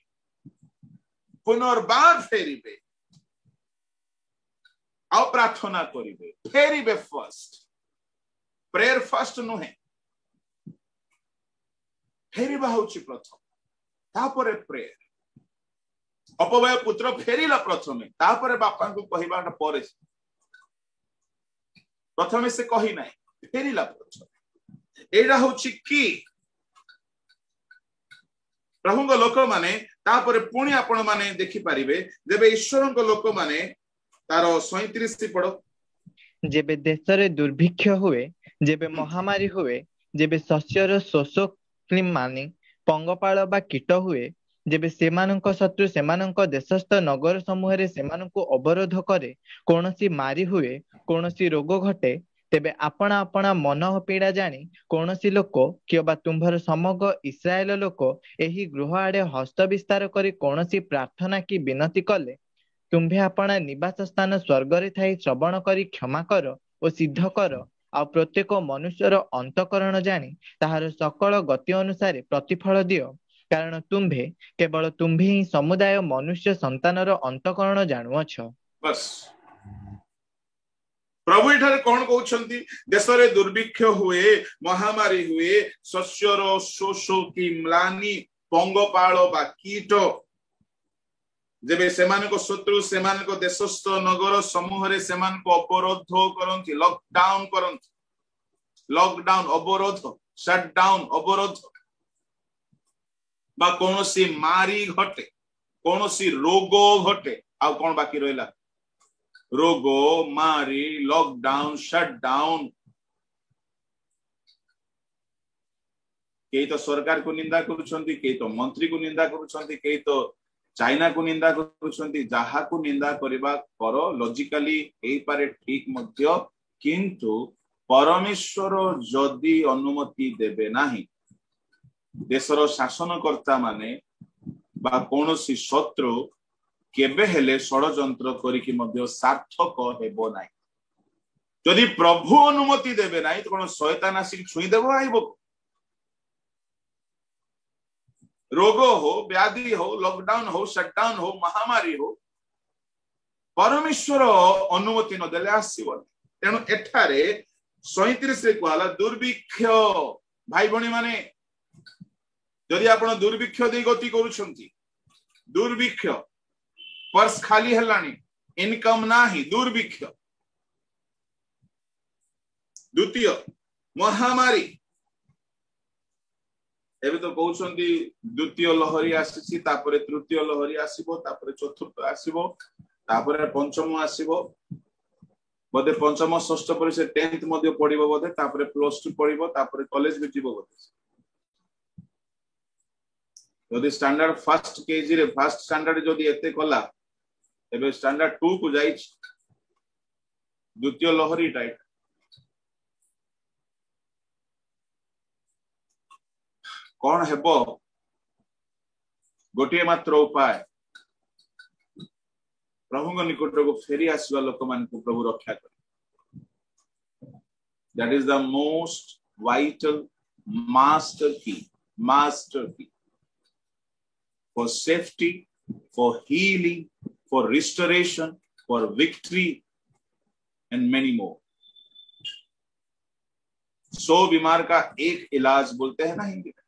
Speaker 1: आ प्रार्थना करिवे फेरिबे फर्स्ट प्रेयर फर्स्ट नुहे फेरिबा होची प्रथम तापरे प्रेयर अपवय पुत्र फेरिला प्रथमे तापरे बापा को कहिबाटा परे प्रथमे से कहि नाही फेरिला प्रथमे एडा होची की प्रभुंग लोक माने तापरे पुणी आपण माने देखि परिबे जेबे ईश्वरंग लोक माने तारो 37 पड़ो
Speaker 2: जेबे देशरे दुर्भिक्ष हुए जेबे महामारी हुए जेबे शस्यर शोष मानी पंगपाल बा कीट हुए जेबे सेमानंक शत्रु सेमानंक देशस्थ नगर समूह रे सेमानंक अवरोध करे कोनोसी मारी हुए कोनोसी रोग घटे तेबे आपणा आपणा मन पीड़ा जानी कोनोसी लोक किबा तुम्भर समग्र इस्राएल लोक एही गृह आड़े हस्त विस्तार करी कोनोसी प्रार्थना की विनती कले तुम्भे आपणा निवास स्थान स्वर्ग रे थाई श्रवण करी क्षमा कर और सिद्ध कर ଆଉ ପ୍ରତ୍ୟେକ ମନୁଷ୍ୟର ଅନ୍ତଃକରଣ ଜାଣି ତାହାର ସକଳ ଗତି ଅନୁସାରେ ପ୍ରତିଫଳ ଦିଅ, କାରଣ ତୁମ୍ଭେ କେବଳ ତୁମ୍ଭେ ହିଁ ସମୁଦାୟ ମନୁଷ୍ୟ ସନ୍ତାନର ଅନ୍ତଃକରଣ ଜାଣୁଅଛ।
Speaker 1: बस प्रभु एठारे कौन कहउछंती देश रे दुर्भिक्ष हुए, महामारी हुए, शस्यर शोष की म्लानी, पंगपाल बा कीट जेबे सेमान को शत्रु सेमान को देशस्थ नगर समूह रे सेमान को अवरोध करंती, लॉकडाउन करंती, लॉकडाउन अवरोध, शटडाउन अवरोध बा कोनोसी मारी घटे, कोनोसी रोगो घटे, आ कोन बाकी रहला रोगो मारी लॉकडाउन शटडाउन। कई तो सरकार को निंदा करुछंती, कई तो मंत्री को निंदा करुछंती, कई तो चाइना को निंदा करुछंती। जहा को निंदा करिबा करो, लॉजिकली एई पारे ठीक मध्य, किंतु परमेश्वर जदि अनुमति देबे नाही, देशर शासनकर्ता माने बा कोनोसी शत्रु केबे हेले षडयंत्र करिकि मध्य सार्थक हेबो नाही। जदि प्रभु अनुमति देबे नाही तो कोन शैतान आसिक छुई देबो आइबो। रोग हो, व्याधि हो, लॉकडाउन हो, शटडाउन हो, महामारी हो, परमेश्वर अनुमति न देले आसीबो। तेनु एठारे 37 रे कहला दुर्भिक्ष। भाई भणी माने जदि आपण दुर्भिक्ष दे गति करूछंती, दुर्भिक्ष पर्स खाली हेलानी, इनकम नाही, दुर्भिक्ष। द्वितीय महामारी, एबे तो कहउछंती द्वितीय लहरी आसीछि, तापरे तृतीय लहरी आसीबो, तापरे चतुर्थ आसीबो, तापरे पंचम आसीबो, बोधे पंचम षष्ठ पर से 10th मध्ये पढिबो, बोधे तापरे +2 पढिबो, तापरे कॉलेज भी जीवो। बोधे जदि स्टैंडर्ड फर्स्ट केजी रे फर्स्ट स्टैंडर्ड जदि एते कला, एबे स्टैंडर्ड 2 को जाई द्वितीय लहरी टाइट। कौन हेबो? गोटे मात्र उपाय, प्रभु निकट को फेरी आसवा लोक मान को प्रभु रक्षा करे। That is the most vital master की for safety, for healing, for restoration, for victory, and many more. 100 बीमार का एक इलाज बोलते हैं ना हिंदी में,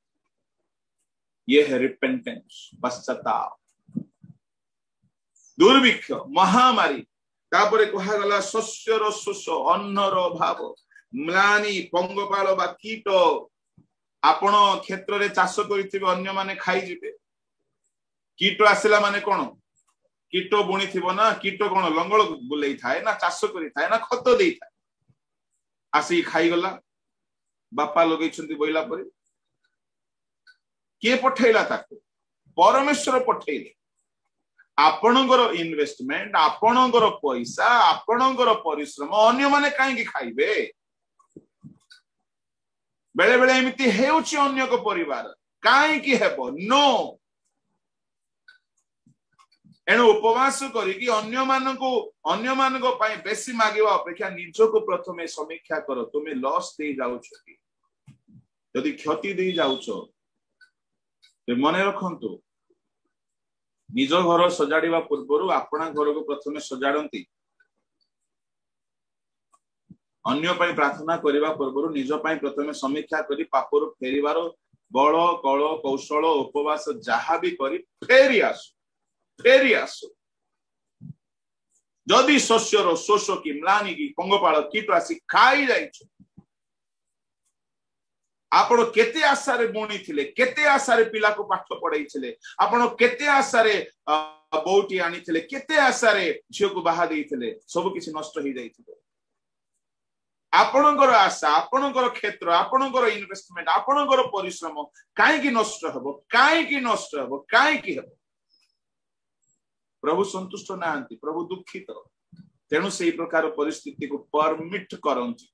Speaker 1: ये है रिपेंटेंस, पश्चाताप। दुर्भिक्ष, महामारी, तापरे कहा गला शस्यर शोष, अन्नर अभाव, म्लानी, पंगपाल बा कीट। आपण क्षेत्र रे चाष करिथिबे, अन्य माने खाई जिबे। कीट आसिला माने कोन? कीट बुणी थिबो ना, कीट कोन लंगळ बुलेई थाए ना, चाष करि थाए ना, खत देई थाए, आसी खाई गला। बापा लगै छंती बोइला परे, के पठैला ताको? परमेश्वर पठैले। आपणकर इन्वेस्टमेंट, आपणकर पैसा, आपणकर परिश्रम अन्य माने काहे कि खाइबे? बेले बेले एमिति हेउछि अन्य को परिवार, काहे कि हेबो? नो। एणु उपवास करिकि अन्य मानको पाई बेसी मागिवा अपेक्षा निजको प्रथमे समीक्षा करो। तुमे लॉस दे जाउछ कि यदि क्षति दे जाउछ, ते मने रखंतु निज घर सजाड़िबा पूर्वरु आपणा घर को प्रथमे सजाड़ंती। अन्य पाई प्रार्थना करिबा पूर्वरु निज पाई प्रथमे समीक्षा करी पापरु फेरिबार बळ कळ कौशल उपवास जहा भी करी फेरी आसो। जदि शस्यर शोष की म्लानी की पंगपाल कीट आसी खाई जाइछ, आपण केते आशा रे बुणी थिले, केते आशा रे पिला को पाठ पढाई थिले, आपण केते आशा रे बोउटी आनी थिले, केते आशा रे झियो को बाहा देई थिले, सब किछि नष्ट हो जाइथिले। आपणकर आशा, आपणकर क्षेत्र, आपणकर इन्वेस्टमेंट, आपणकर परिश्रम काहे कि नष्ट हबो, काहे कि नष्ट हबो, काहे कि हबो? प्रभु संतुष्ट नाहंती, प्रभु दुखित। तेणु से प्रकार परिस्थिति को परमिट करंती।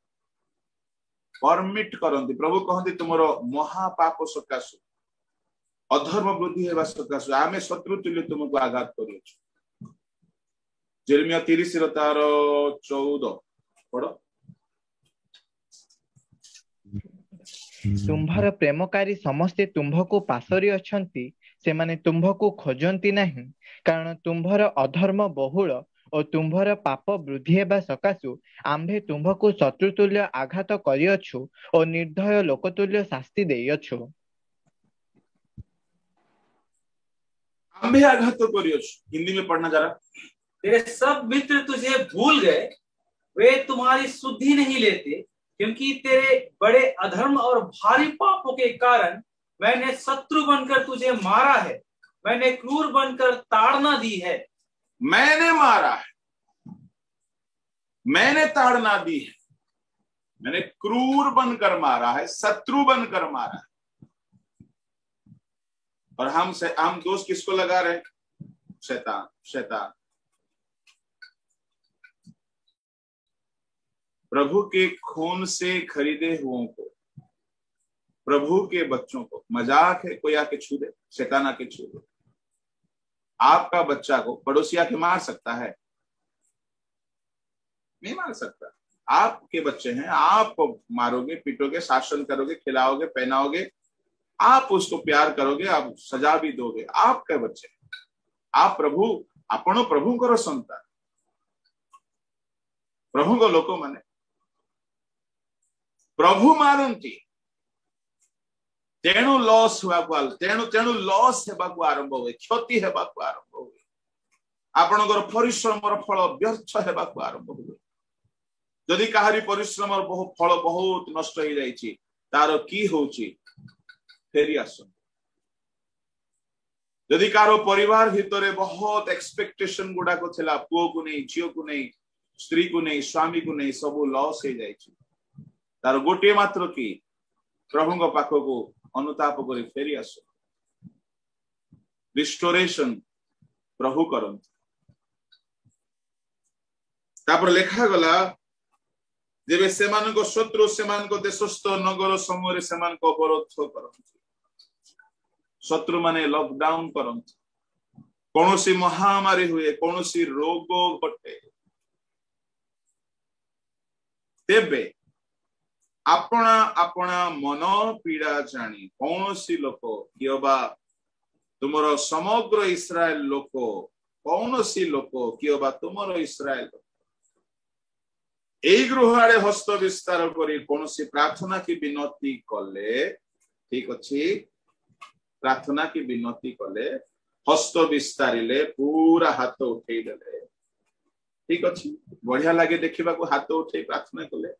Speaker 1: प्रभु कहते तुमरो महापाप सकाशु, अधर्म वृद्धि हेबा सकाशु आमे शत्रु तुल्य तुमको आघात करियो। जेरेमिया 30 रो तार 14 पढ़ो।
Speaker 2: तुम्भर प्रेमकारी समस्ते तुम्भको पासरी अछंती सेमाने तुम्भको खोजंती नहीं कारण तुम्भर अधर्म बहुल और तुम्भर पाप वृद्धि हेबा सकाशु आम्भे तुम्भको शत्रुतुल्य आघात करिअछु और निर्दय लोकतुल्य शास्ति देइअछु।
Speaker 1: आम्भे आघात करिअछु। हिंदी में पढ़ना जरा।
Speaker 4: तेरे सब मित्र तुझे भूल गए, वे तुम्हारी सुधि नहीं लेते, क्योंकि तेरे बड़े अधर्म और भारी पापों के कारण मैंने शत्रु बनकर तुझे मारा है, मैंने क्रूर बनकर ताड़ना दी है।
Speaker 1: मैंने मारा है, मैंने ताड़ना दी है, मैंने क्रूर बनकर मारा है, शत्रु बनकर मारा है। और हम दोष किसको लगा रहे? शैतान। शैतान प्रभु के खून से खरीदे हुओं को, प्रभु के बच्चों को मजाक है कोई आके छू दे, शैतान आके छू दे। आपका बच्चा को पड़ोसी आके मार सकता है? नहीं मार सकता। आपके बच्चे हैं, आप मारोगे, पीटोगे, शासन करोगे, खिलाओगे, पहनाओगे, आप उसको प्यार करोगे, आप सजा भी दोगे। आपके बच्चे, आप प्रभु आपण प्रभुंकर संतान, प्रभु को लोक माने प्रभु मारंती तेणु लॉस तेणु लॉस हेबाकु आरंभ हुए, क्षति हेबाकु आरंभ हुए, आपणकर परिश्रमर फल व्यर्थ हेबाकु आरंभ हुए। जदि काहारी परिश्रमर फल बहुत नष्ट हो जाइछि, तार की होछि? फेरी आसन। जदि कारो परिवार भितरे बहुत एक्सपेक्टेशन गुडा को थिला, पुओ को नहीं, झियो को नहीं, स्त्री को नहीं, स्वामी को नहीं, सब लॉस हो जाइछि, तार गोटे मात्र की प्रभु पाख को अनुताप करी फेरी आस। रिस्टोरेशन प्रभु करंत। तापर लेखा गला जेबे सेमानको शत्रु सेमानको देशस्थ नगर समूह सेमानको अवरोध करंत, शत्रु माने लॉकडाउन करंत, कौनसी महामारी हुए, कौनसी रोग घटे, तेबे अपना अपना मन पीड़ा जानी कौन सी लोक कियोबा तुमरो समग्र इस्राएल लोक, कौन सी लोक कियोबा तुमरो इस्राएल एई गृह आड़े हस्त विस्तार करी कौन सी प्रार्थना की विनती कले, ठीक अच्छी, प्रार्थना की विनती कले, हस्त विस्तारिले, पूरा हाथ उठे देले, ठीक अच्छी, बढ़िया लगे देखा को हाथ उठे प्रार्थना कले।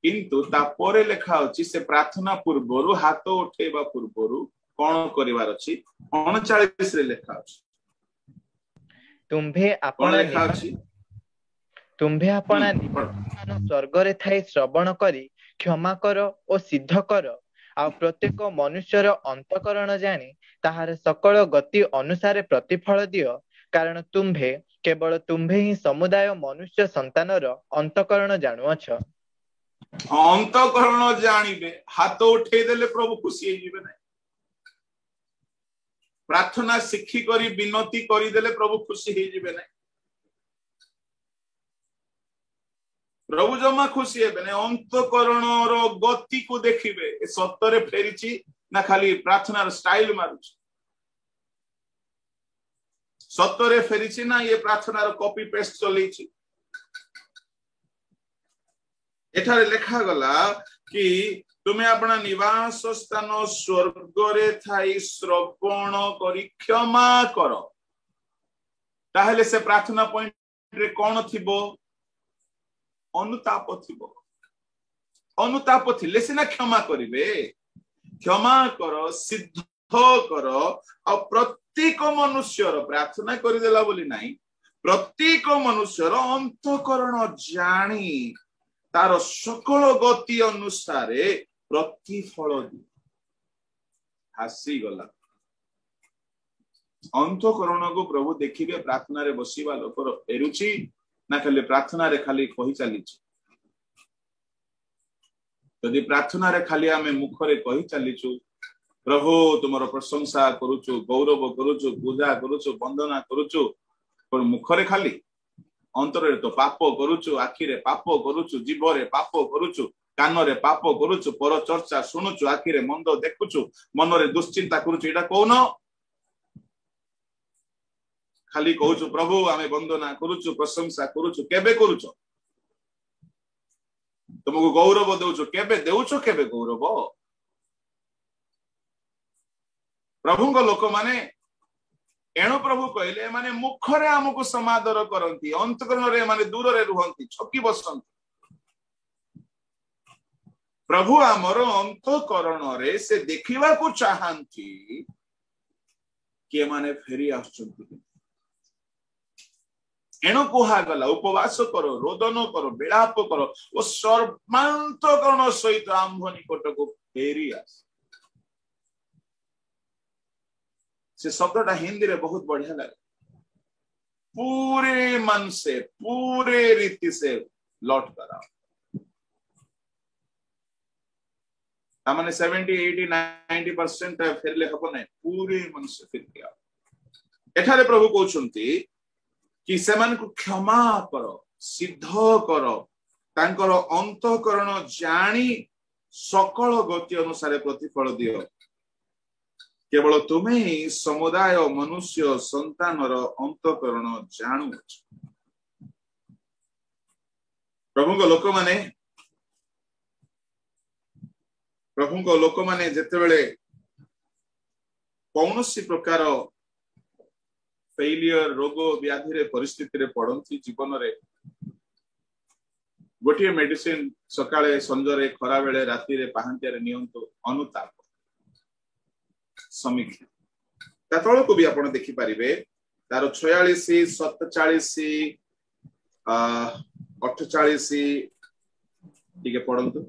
Speaker 1: किंतु तापरे लेखा अछि से प्रार्थना पूर्वरु हाथ उठेबा पूर्वरु कोन करिवार अछि? 39 रे लेखा अछि,
Speaker 2: तुम्भे आपना निवास स्वर्ग रे थाई श्रवण करी क्षमा कर ओ सिद्ध कर, आ प्रत्येक मनुष्यर अंतकरण जानी ताहार सकल गति अनुसारे प्रतिफल दियो, कारण तुम्भे केवल तुम्भे ही समुदाय मनुष्य संतानर अंतकरण जानुअछ।
Speaker 1: अंतकरण जानिबे, हाथ उठे देले प्रभु खुशी होइबे नै। प्रार्थना शिखी करी विनती करी देले प्रभु खुशी होइबे नै। प्रभु जमा खुशी हेबे नै, अंतकरणर गति को देखिबे, ए सत्तरे फेरिछि ना खाली प्रार्थनार स्टाइल मारुछि, सत्तरे फेरिछि ना ये प्रार्थनार कॉपी पेस्ट चलैछि। एठारे लेखा गला कि तुम्हें अपना निवास स्थान स्वर्ग रे थाई श्रवण करी क्षमा कर। ताहले से प्रार्थना पॉइंट रे कौन थिबो? अनुताप थिबो। अनुताप थिले सिना क्षमा करिवे। क्षमा कर, सिद्ध कर, और प्रत्येक मनुष्यर प्रार्थना करि देला बोली नाही, प्रत्येक मनुष्यर अंतकरण जानी तार सकल गति अनुसारे प्रतिफल दी। हासी गला अंतकरण को प्रभु देखिबे। प्रार्थना रे बसिबा लोकर फेरुची ना खाली प्रार्थना रे खाली कहि चलीछि? यदि प्रार्थना रे खाली आमे मुखरे कहि चलीछु प्रभु तुमरो प्रशंसा करूछु, गौरव करूछु, पूजा करूछु, वंदना करूछु, पर मुखरे खाली, अंतरे तो पाप करूछु, आखिरे पाप करूछु, जीवरे पाप करूछु, कानरे पाप करुचु पर चर्चा शुणुचु आखिरे मंद देखुचु मनरे दुश्चिंता करुचु एटा कौन खाली कहूचु प्रभु आमे वंदना करुचु प्रशंसा करुचु केबे करुचु तुमको गौरव देउचु केबे देउचु केबे गौरव प्रभु लोक माने एणु प्रभु कहले माने मुखरे हमको समादर करंती अंतकरण रे माने दूर रे रुहंती छकी बसंती प्रभु आमर अंतकरण रे से देखिबा को चाहंती के माने फेरी आछंती एणु कुहा गला उपवास करो रोदन करो विलाप करो ओ सर्वांतकरण सहित आम्भ निकट को फेरी आस से शब्दटा हिंदी रे बहुत बढ़िया लगे पूरे मन से पूरे रीति से लौट कर आओ तामाने 70 80 90% फेरले हबो नै पूरे मन से फिर के आओ एठारे प्रभु कहउछंती कि सेमान को क्षमा करो सिद्ध करो तांकर अंतःकरण जानी सकल गति अनुसार प्रतिफल दियो केवल तुम्हें ही समुदाय मनुष्य संतानर अंतःकरण जानुछ प्रभु लोक माने जेतेबेले कौनसी प्रकार फेलियर रोग व्याधि रे परिस्थिति रे पड़ती जीवन रे गोटे मेडिसिन सकाळे संजरे खरा बेले राति रे पहांतिया रे नियंतो अनुताप समीक्षा तल को भी आपण देखि पारिबे तार 46 47 48 टिके पढंतु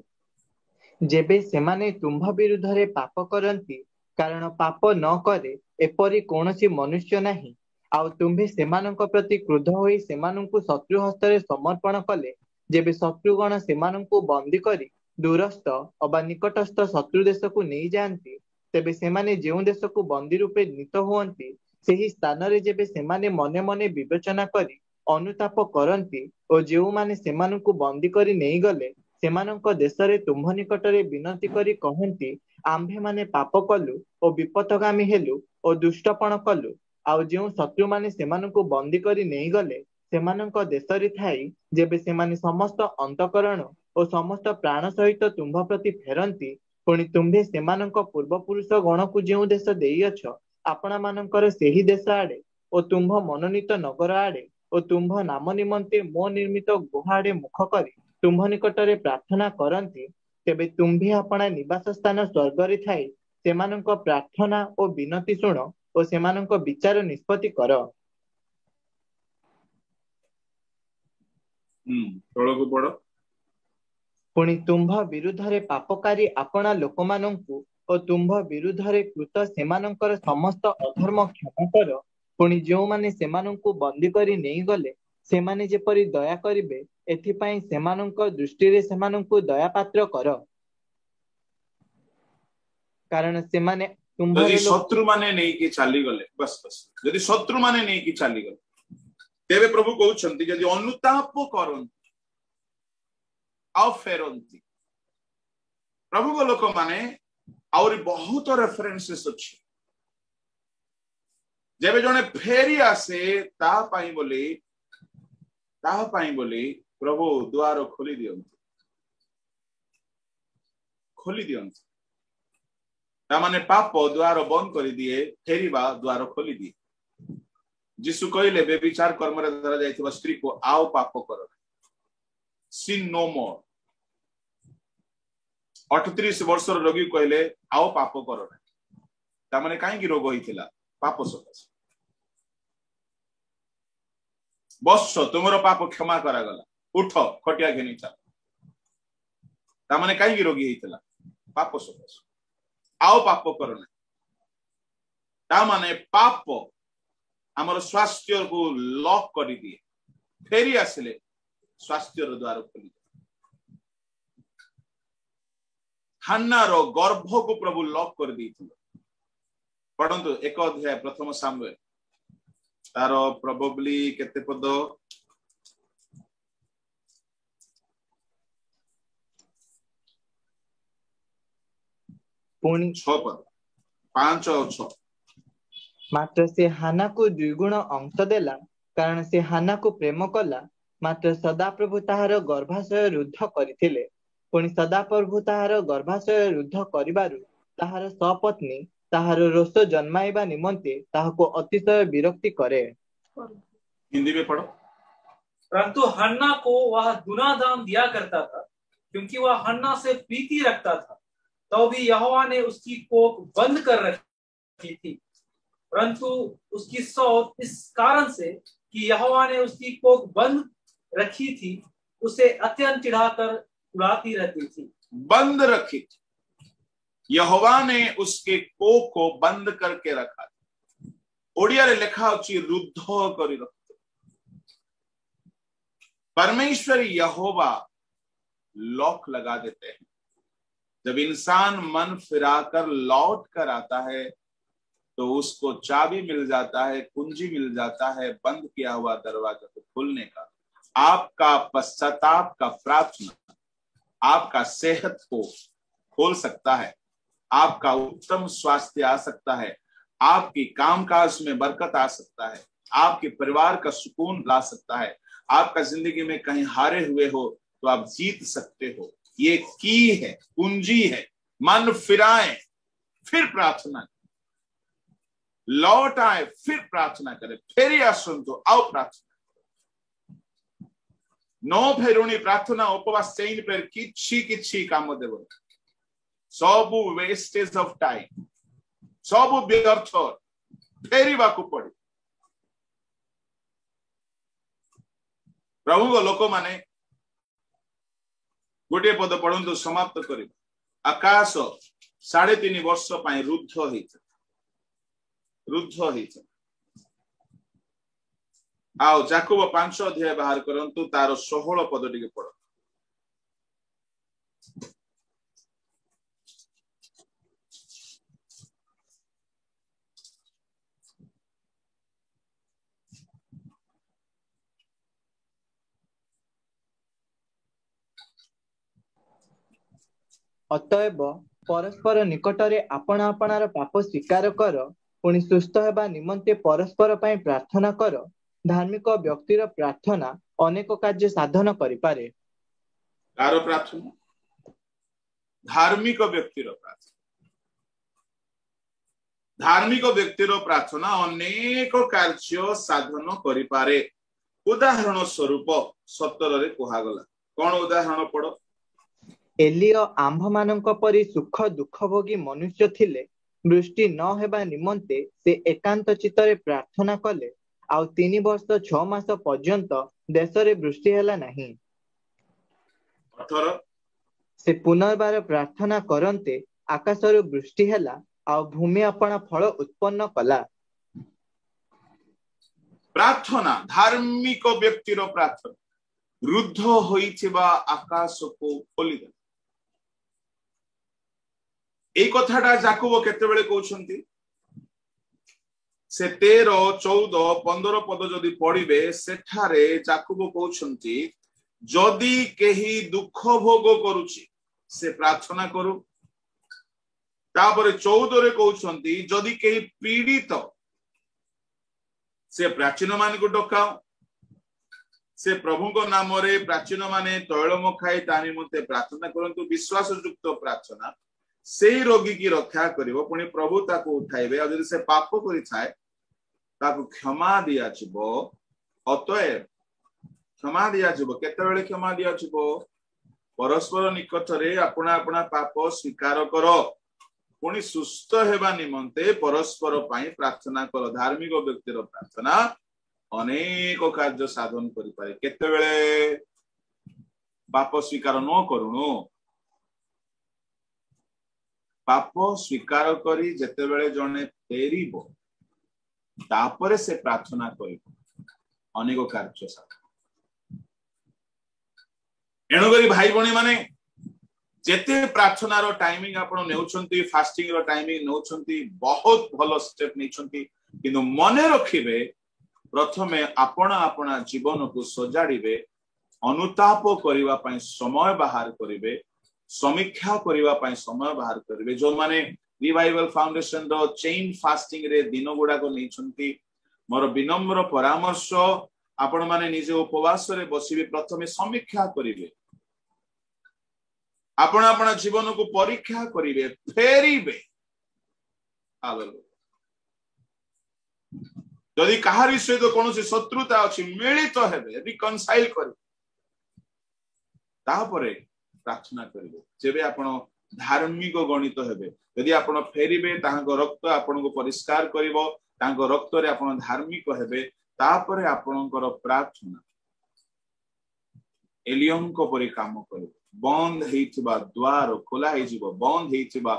Speaker 2: जेबे सेमाने तुम्भ विरुद्ध रे पाप करंती कारण पाप न करे एपरि कोनोसी मनुष्य नाही आउ तुम्भे सेमानंक प्रति क्रोध होई सेमानंकु शत्रु हस्त रे समर्पण कले जेबे शत्रुगण सेमानंकु बंदी करी दूरस्थ अबा निकटस्थ शत्रु देश को नहीं जानती तेबे सेमाने जेउ देश को बंदी रूपे नीत हुअंती सेही स्थान रे जेबे सेमाने मने मने विवेचना करी अनुताप करंती ओ जेउ माने सेमानंकु बंदी करी नहीं गले सेमानंक देश रे तुम्भ निकट रे विनती करी कहंती आम्भे माने पाप कलु ओ विपतगामी हेलु ओ दुष्टपण कलु आउ जेउ शत्रु माने सेमानंकु बंदी करी नहीं गले सेमानंक देश रे थाई जेबे सेमाने समस्त अंतकरण ओ समस्त प्राण सहित तुम्भ प्रति फेरंती पुणी तुम्भे सेमानंक पूर्व पुरुष गण को जेउ देश देई अछ आपणा मानंकर सेही देश आडे ओ तुम्भ मनोनीत नगर आडे ओ तुम्भ नाम निमंते मो निर्मित गुहा आडे मुख करी तुम्भ निकट रे प्रार्थना करंती तेबे तुम्भे आपणा निवास स्थान स्वर्ग रे थाई सेमानंक प्रार्थना ओ विनती सुण ओ सेमानंक विचार निष्पत्ति कर
Speaker 1: तळको पढ
Speaker 2: पुणी तुम्भ विरुद्ध रे पापकारी आपणा लोकमानंकु ओ तुम्भ विरुद्ध रे कृत सेमानंकर समस्त अधर्म क्षमा कर पुणी जो माने सेमानंकु बंदी करी नहीं गले सेमाने जेपरि दया करिबे एथि पई सेमानंक दृष्टि रे सेमानंकु दया पात्र कर कारण सेमाने तुम्भ
Speaker 1: यदि शत्रु माने नहीं कि चाली गले बस यदि शत्रु माने नहीं कि चाली गले तेबे प्रभु कहउछंती यदि अनुताप करंती आ फेरंती प्रभु को लोक माने और बहुत रेफरेंसेस अछि जेबे जने फेरी आसे ता पाई बोली प्रभु द्वार खोली दियंती ता माने पाप द्वार बंद करी दिए फेरीबा द्वार खोली दिए जिसु कहले बेविचार कर्म रे धरा जायथिबा स्त्री को आओ पाप करो sin no more 38 वर्षर रोगी कहले आओ पाप करो ता माने काहे की रोग होइथिला पाप सकाश बस तुमरो पाप क्षमा करा गला उठ खटिया घेनी चल ता माने काहे की रोगी होइथिला पाप सकाश आओ पाप करो ता माने पाप हमर स्वास्थ्य को लॉक करी दिए फेरी आसले स्वास्थ्य द्वार खोली हन्ना रो गर्भ को प्रभु लॉक कर दी पढ़ंतु 1 अध्याय प्रथम सामुएल तार प्रोबेबली केते पद
Speaker 2: 1 पुणी
Speaker 1: 6 पद 5 और 6
Speaker 2: मात्र से हाना को द्विगुण अंश देला कारण से हाना को प्रेम कला मात्र सदाप्रभु ताहार गर्भाशय रुद्ध करथिले पुणी सदाप्रभु ताहार गर्भाशय रुद्ध करिबारु ताहार सपत्नी ताहार रोष जन्माइबा निमंते ताहाको अतिशय विरक्ति करे।
Speaker 1: हिंदी में पढ़ो।
Speaker 4: परंतु हन्ना को वह दुना दाम दिया करता था क्योंकि वह हन्ना से प्रीति रखता था, तो भी यहोवा ने उसकी कोख बंद कर रखी थी। परंतु उसकी सौत इस कारण से कि यहोवा ने उसकी कोख बंद रखी थी, उसे अत्यंत चिढ़ाकर उड़ाती रहती थी।
Speaker 1: बंद रखी थी, यहोवा ने उसके कोख को बंद करके रखा। ओडिया रे लिखा अछि रुद्ध करी रखते। परमेश्वर यहोवा लॉक लगा देते हैं। जब इंसान मन फिराकर लौट कर आता है तो उसको चाबी मिल जाता है, कुंजी मिल जाता है बंद किया हुआ दरवाजा को खोलने का। आपका पश्चाताप का प्रार्थना आपका सेहत को खोल सकता है, आपका उत्तम स्वास्थ्य आ सकता है, आपकी कामकाज में बरकत आ सकता है, आपके परिवार का सुकून ला सकता है। आपका जिंदगी में कहीं हारे हुए हो तो आप जीत सकते हो। ये की है, कुंजी है। मन फिराएं, फिर प्रार्थना करें, लौट आए, फिर प्रार्थना करें, फेरी आसंतो आओ प्रार्थना। नो फेरुणी प्रार्थना उपवास चेन पर किछि काम देव। सबु वेस्टेज ऑफ टाइम, सबु व्यर्थ फेरिबा को पड़े। प्रभु को लोक माने गोटे पद पढ़ंतु समाप्त कर। आकाश 3.5 वर्ष पाई रुद्ध होइछ। आओ याकूब 5 अध्याय बाहर करंतु तार 16 पद टिके पढ़।
Speaker 2: अतएव परस्पर निकटरे आपण आपणार पाप स्वीकार कर पुणी सुस्थ हेबा निमंते परस्पर पई प्रार्थना कर। धार्मिक व्यक्तिर प्रार्थना अनेक कार्य साधन करि पारे।
Speaker 1: कार प्रार्थना? धार्मिक व्यक्तिर प्रार्थना। धार्मिक व्यक्तिर प्रार्थना अनेक कार्य साधन करि पारे। उदाहरण स्वरूप 17 रे कुहागला। कोन उदाहरण पढ़?
Speaker 2: एलियो आंभ मानक परि सुख दुख भोगी मनुष्य थिले, वृष्टि न हेबा निमंते से एकांत चित्तरे प्रार्थना कले, आउ 3 वर्ष 6 मास पर्यंत देश रे वृष्टि हेला नहीं।
Speaker 1: 18
Speaker 2: से पुनर्बार प्रार्थना करन्ते आकाशरु वृष्टि हेला, आउ भूमि अपना फल उत्पन्न कला।
Speaker 1: प्रार्थना धार्मिक व्यक्तिर प्रार्थना रुद्ध होइथिबा आकाश को खोली दे। ए कथाटा याकूब केतेबेले कहउछंती से 13, 14, 15 पद जदि पढ़िबे सेठारे याकूब कहउछंती जदि केही दुख भोग करूची से प्रार्थना करू। तापरे 14 रे कहउछंती जदि केही पीड़ित से प्राचीन मान को डकाओ। से प्रभु को नाम रे प्राचीन माने तैल मखाई तानी मते प्रार्थना करंतु। विश्वास युक्त प्रार्थना से रोगी की रक्षा करिवो, पुणी प्रभु ताको उठाइबे। आ जदि से पाप करि थाए ताको क्षमा दिया जिवो। अतएव क्षमा दिया जिवो। केतेबेले क्षमा दिया जिवो? परस्पर निकटरे अपना अपना पाप स्वीकार करो, पुणी सुस्थ हेबा निमंते परस्पर पई प्रार्थना करो। धार्मिक व्यक्तिर प्रार्थना अनेक कार्य साधन करि पारे। केतेबेले पाप स्वीकार न करूनु? पाप स्वीकार करी जेतेबेले जने फेरिबो तापरे से प्रार्थना करिबो, अनेक कार्य साधन। एणु करी भाई भणी माने जेते प्रार्थना रो टाइमिंग आपण नेउछंती, फास्टिंग रो टाइमिंग नेउछंती, बहुत भलो स्टेप नेछंती, किंतु मने रखिबे प्रथमे आपण आपणा जीवन को सजाड़िबे, अनुताप करिवा पई समय बाहर करिबे, समीक्षा करिवा पई समय बाहर करिवे जो माने रिवाइवल फाउंडेशन रो चेन फास्टिंग रे दिन गुडा को नै छंती मोर विनम्र परामर्श आपण माने निजे उपवास रे बसिबे प्रथमे समीक्षा करिवे आपण आपण जीवन को परीक्षा करिवे फेरिबे हालेलुया यदि कहारी सहित कौन शत्रुता अच्छी मिलित हेबे रिकनसाइल करिवे तापरे प्रार्थना करिवे जेबे आपण धार्मिक गणित हेबे यदि आपण फेरिबे ताहाको रक्त आपण को परिष्कार करिवो ताहाको रक्त रे आपण धार्मिक हेबे तापरे आपणकर प्रार्थना एलियन को परि काम करिवो बंद हेइथिबा द्वार खोला हे जीवो बंद हेइथिबा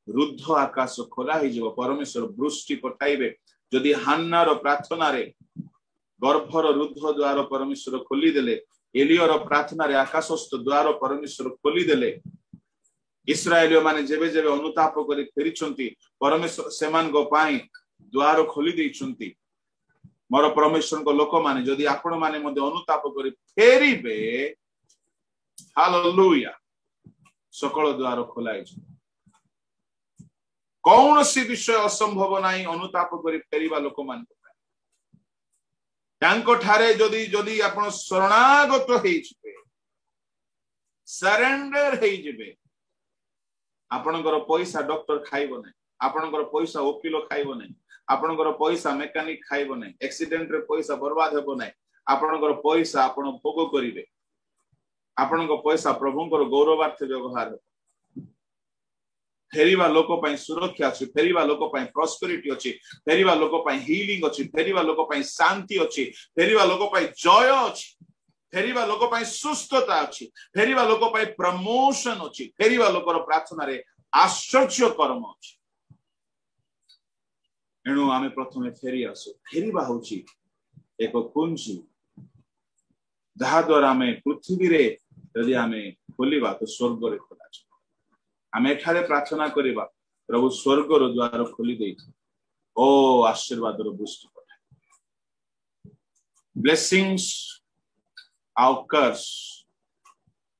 Speaker 1: रुद्ध आकाश खोला हे जीवो परमेश्वर वृष्टि पठाइबे जदि हान्नार प्रार्थना रे गर्भर रुद्ध द्वार परमेश्वर खोली देले एलियर प्रार्थना रे आकाशस्थ द्वार परमेश्वर खोली देले इस्राएलियो माने जेबे जेबे अनुताप करी फेरिछंती परमेश्वर सेमान गो पाई द्वार खोली दैछंती मोर परमेश्वर को लोक माने जदि आपण माने मध्ये अनुताप करी फेरिबे हालेलुया सकल द्वार खोलाइ कौन सी विषय असंभव नहीं अनुताप करी फेरिबा लोक मान तांको ठारे जदि जदि आपण शरणागत हेइ जिवे सरेंडर हेइ जिवे आपणकर पैसा डॉक्टर खाइबो नै आपणकर पैसा वकील खाइबो नै आपणकर पैसा मेकानिक खाइबो नै एक्सीडेंट रे पैसा बर्बाद हेबो नै आपणकर पैसा आपण भोग करिवे आपणकर पैसा प्रभुंकर गौरवार्थ व्यवहार फेरिबा लोक पई सुरक्षा अछि फेरिबा लोक पई प्रॉस्पेरिटी अछि फेरिबा लोक पई हीलिंग अछि फेरिबा लोक पई शांति अछि फेरिबा लोक पई जय अछि फेरिबा लोक पई सुस्थता अछि फेरिबा लोक पई प्रमोशन अछि फेरिबा लोकर प्रार्थना रे आश्चर्य कर्म अछि एणु आमे प्रथमे फेरि आसु फेरिबा होछि एक कुंजी जहा द्वारा आमे पृथ्वी रे यदि आमे खोलिबा तो स्वर्ग रे खोला अछि आमे एठारे प्रार्थना करिबा प्रभु स्वर्ग रो द्वार खोली दे ओ आशीर्वाद रो वृष्टि पठाए ब्लेसिंग्स आउ कर्स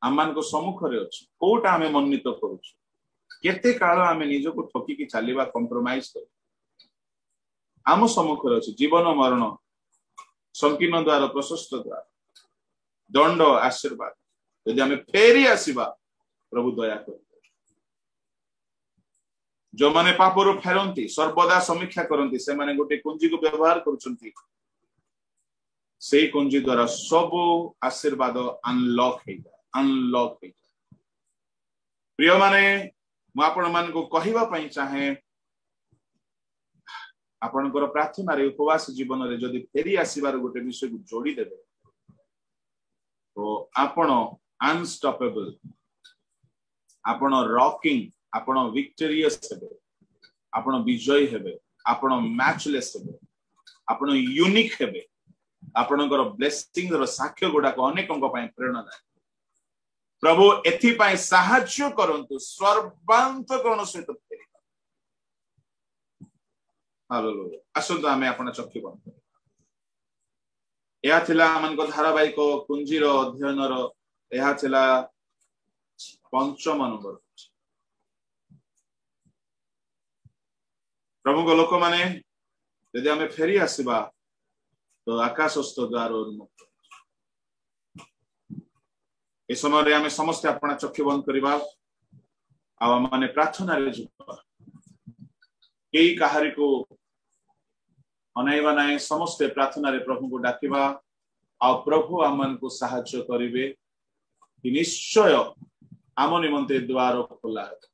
Speaker 1: आमान को सम्मुख रे अछि कोटा आमे मन्नित करूछु केते काल आमे निजो को ठकी की चालीबा कंप्रोमाइज कर आम सम्मुख रे अछि जीवन मरण संकीर्ण द्वार प्रशस्त द्वार दंड आशीर्वाद यदि आमे फेरी आसीबा प्रभु दया कर जो माने पापरो फेरंती सर्वदा समीक्षा करंती से माने गोटे कुंजी को व्यवहार करूछंती सेही कुंजी द्वारा सब आशीर्वाद अनलॉक हे प्रिय माने म आपण मान को कहिबा पई चाहे आपणकर प्रार्थना रे उपवास जीवन रे जदि फेरी आसीबार गोटे विषय को जोड़ी देबे तो आपण अनस्टॉपेबल आपण रॉकिंग आपण विक्टोरियस हेबे आपण विजय हेबे आपण मैचलेस हेबे आपण यूनिक हेबे आपणकर ब्लेसिंग रो साक्ष्य गुडा को अनेकंग पय प्रेरणादायक प्रभु एथि पय सहाय्य करंतु सर्वांतकरण सहित फेरि हालेलुया असुद आमे आपण चक्षु बंद या थिला मन को धारावाहिक कुंजी रो अध्ययन रो या थिला पंचम नंबर प्रभु को लोक माने यदि आमे फेरी आसीबा तो आकाशस्थ द्वार उन्मुक्त ए समय रे आमे समस्त अपना चक्षु बंद करिबा आ माने प्रार्थना रे जुबा केई कहारी को अनाइबा नाय समस्त प्रार्थना रे प्रभु को डाकिबा आ प्रभु आमन को सहायता करिवे कि निश्चय आम निमंते द्वार खोला है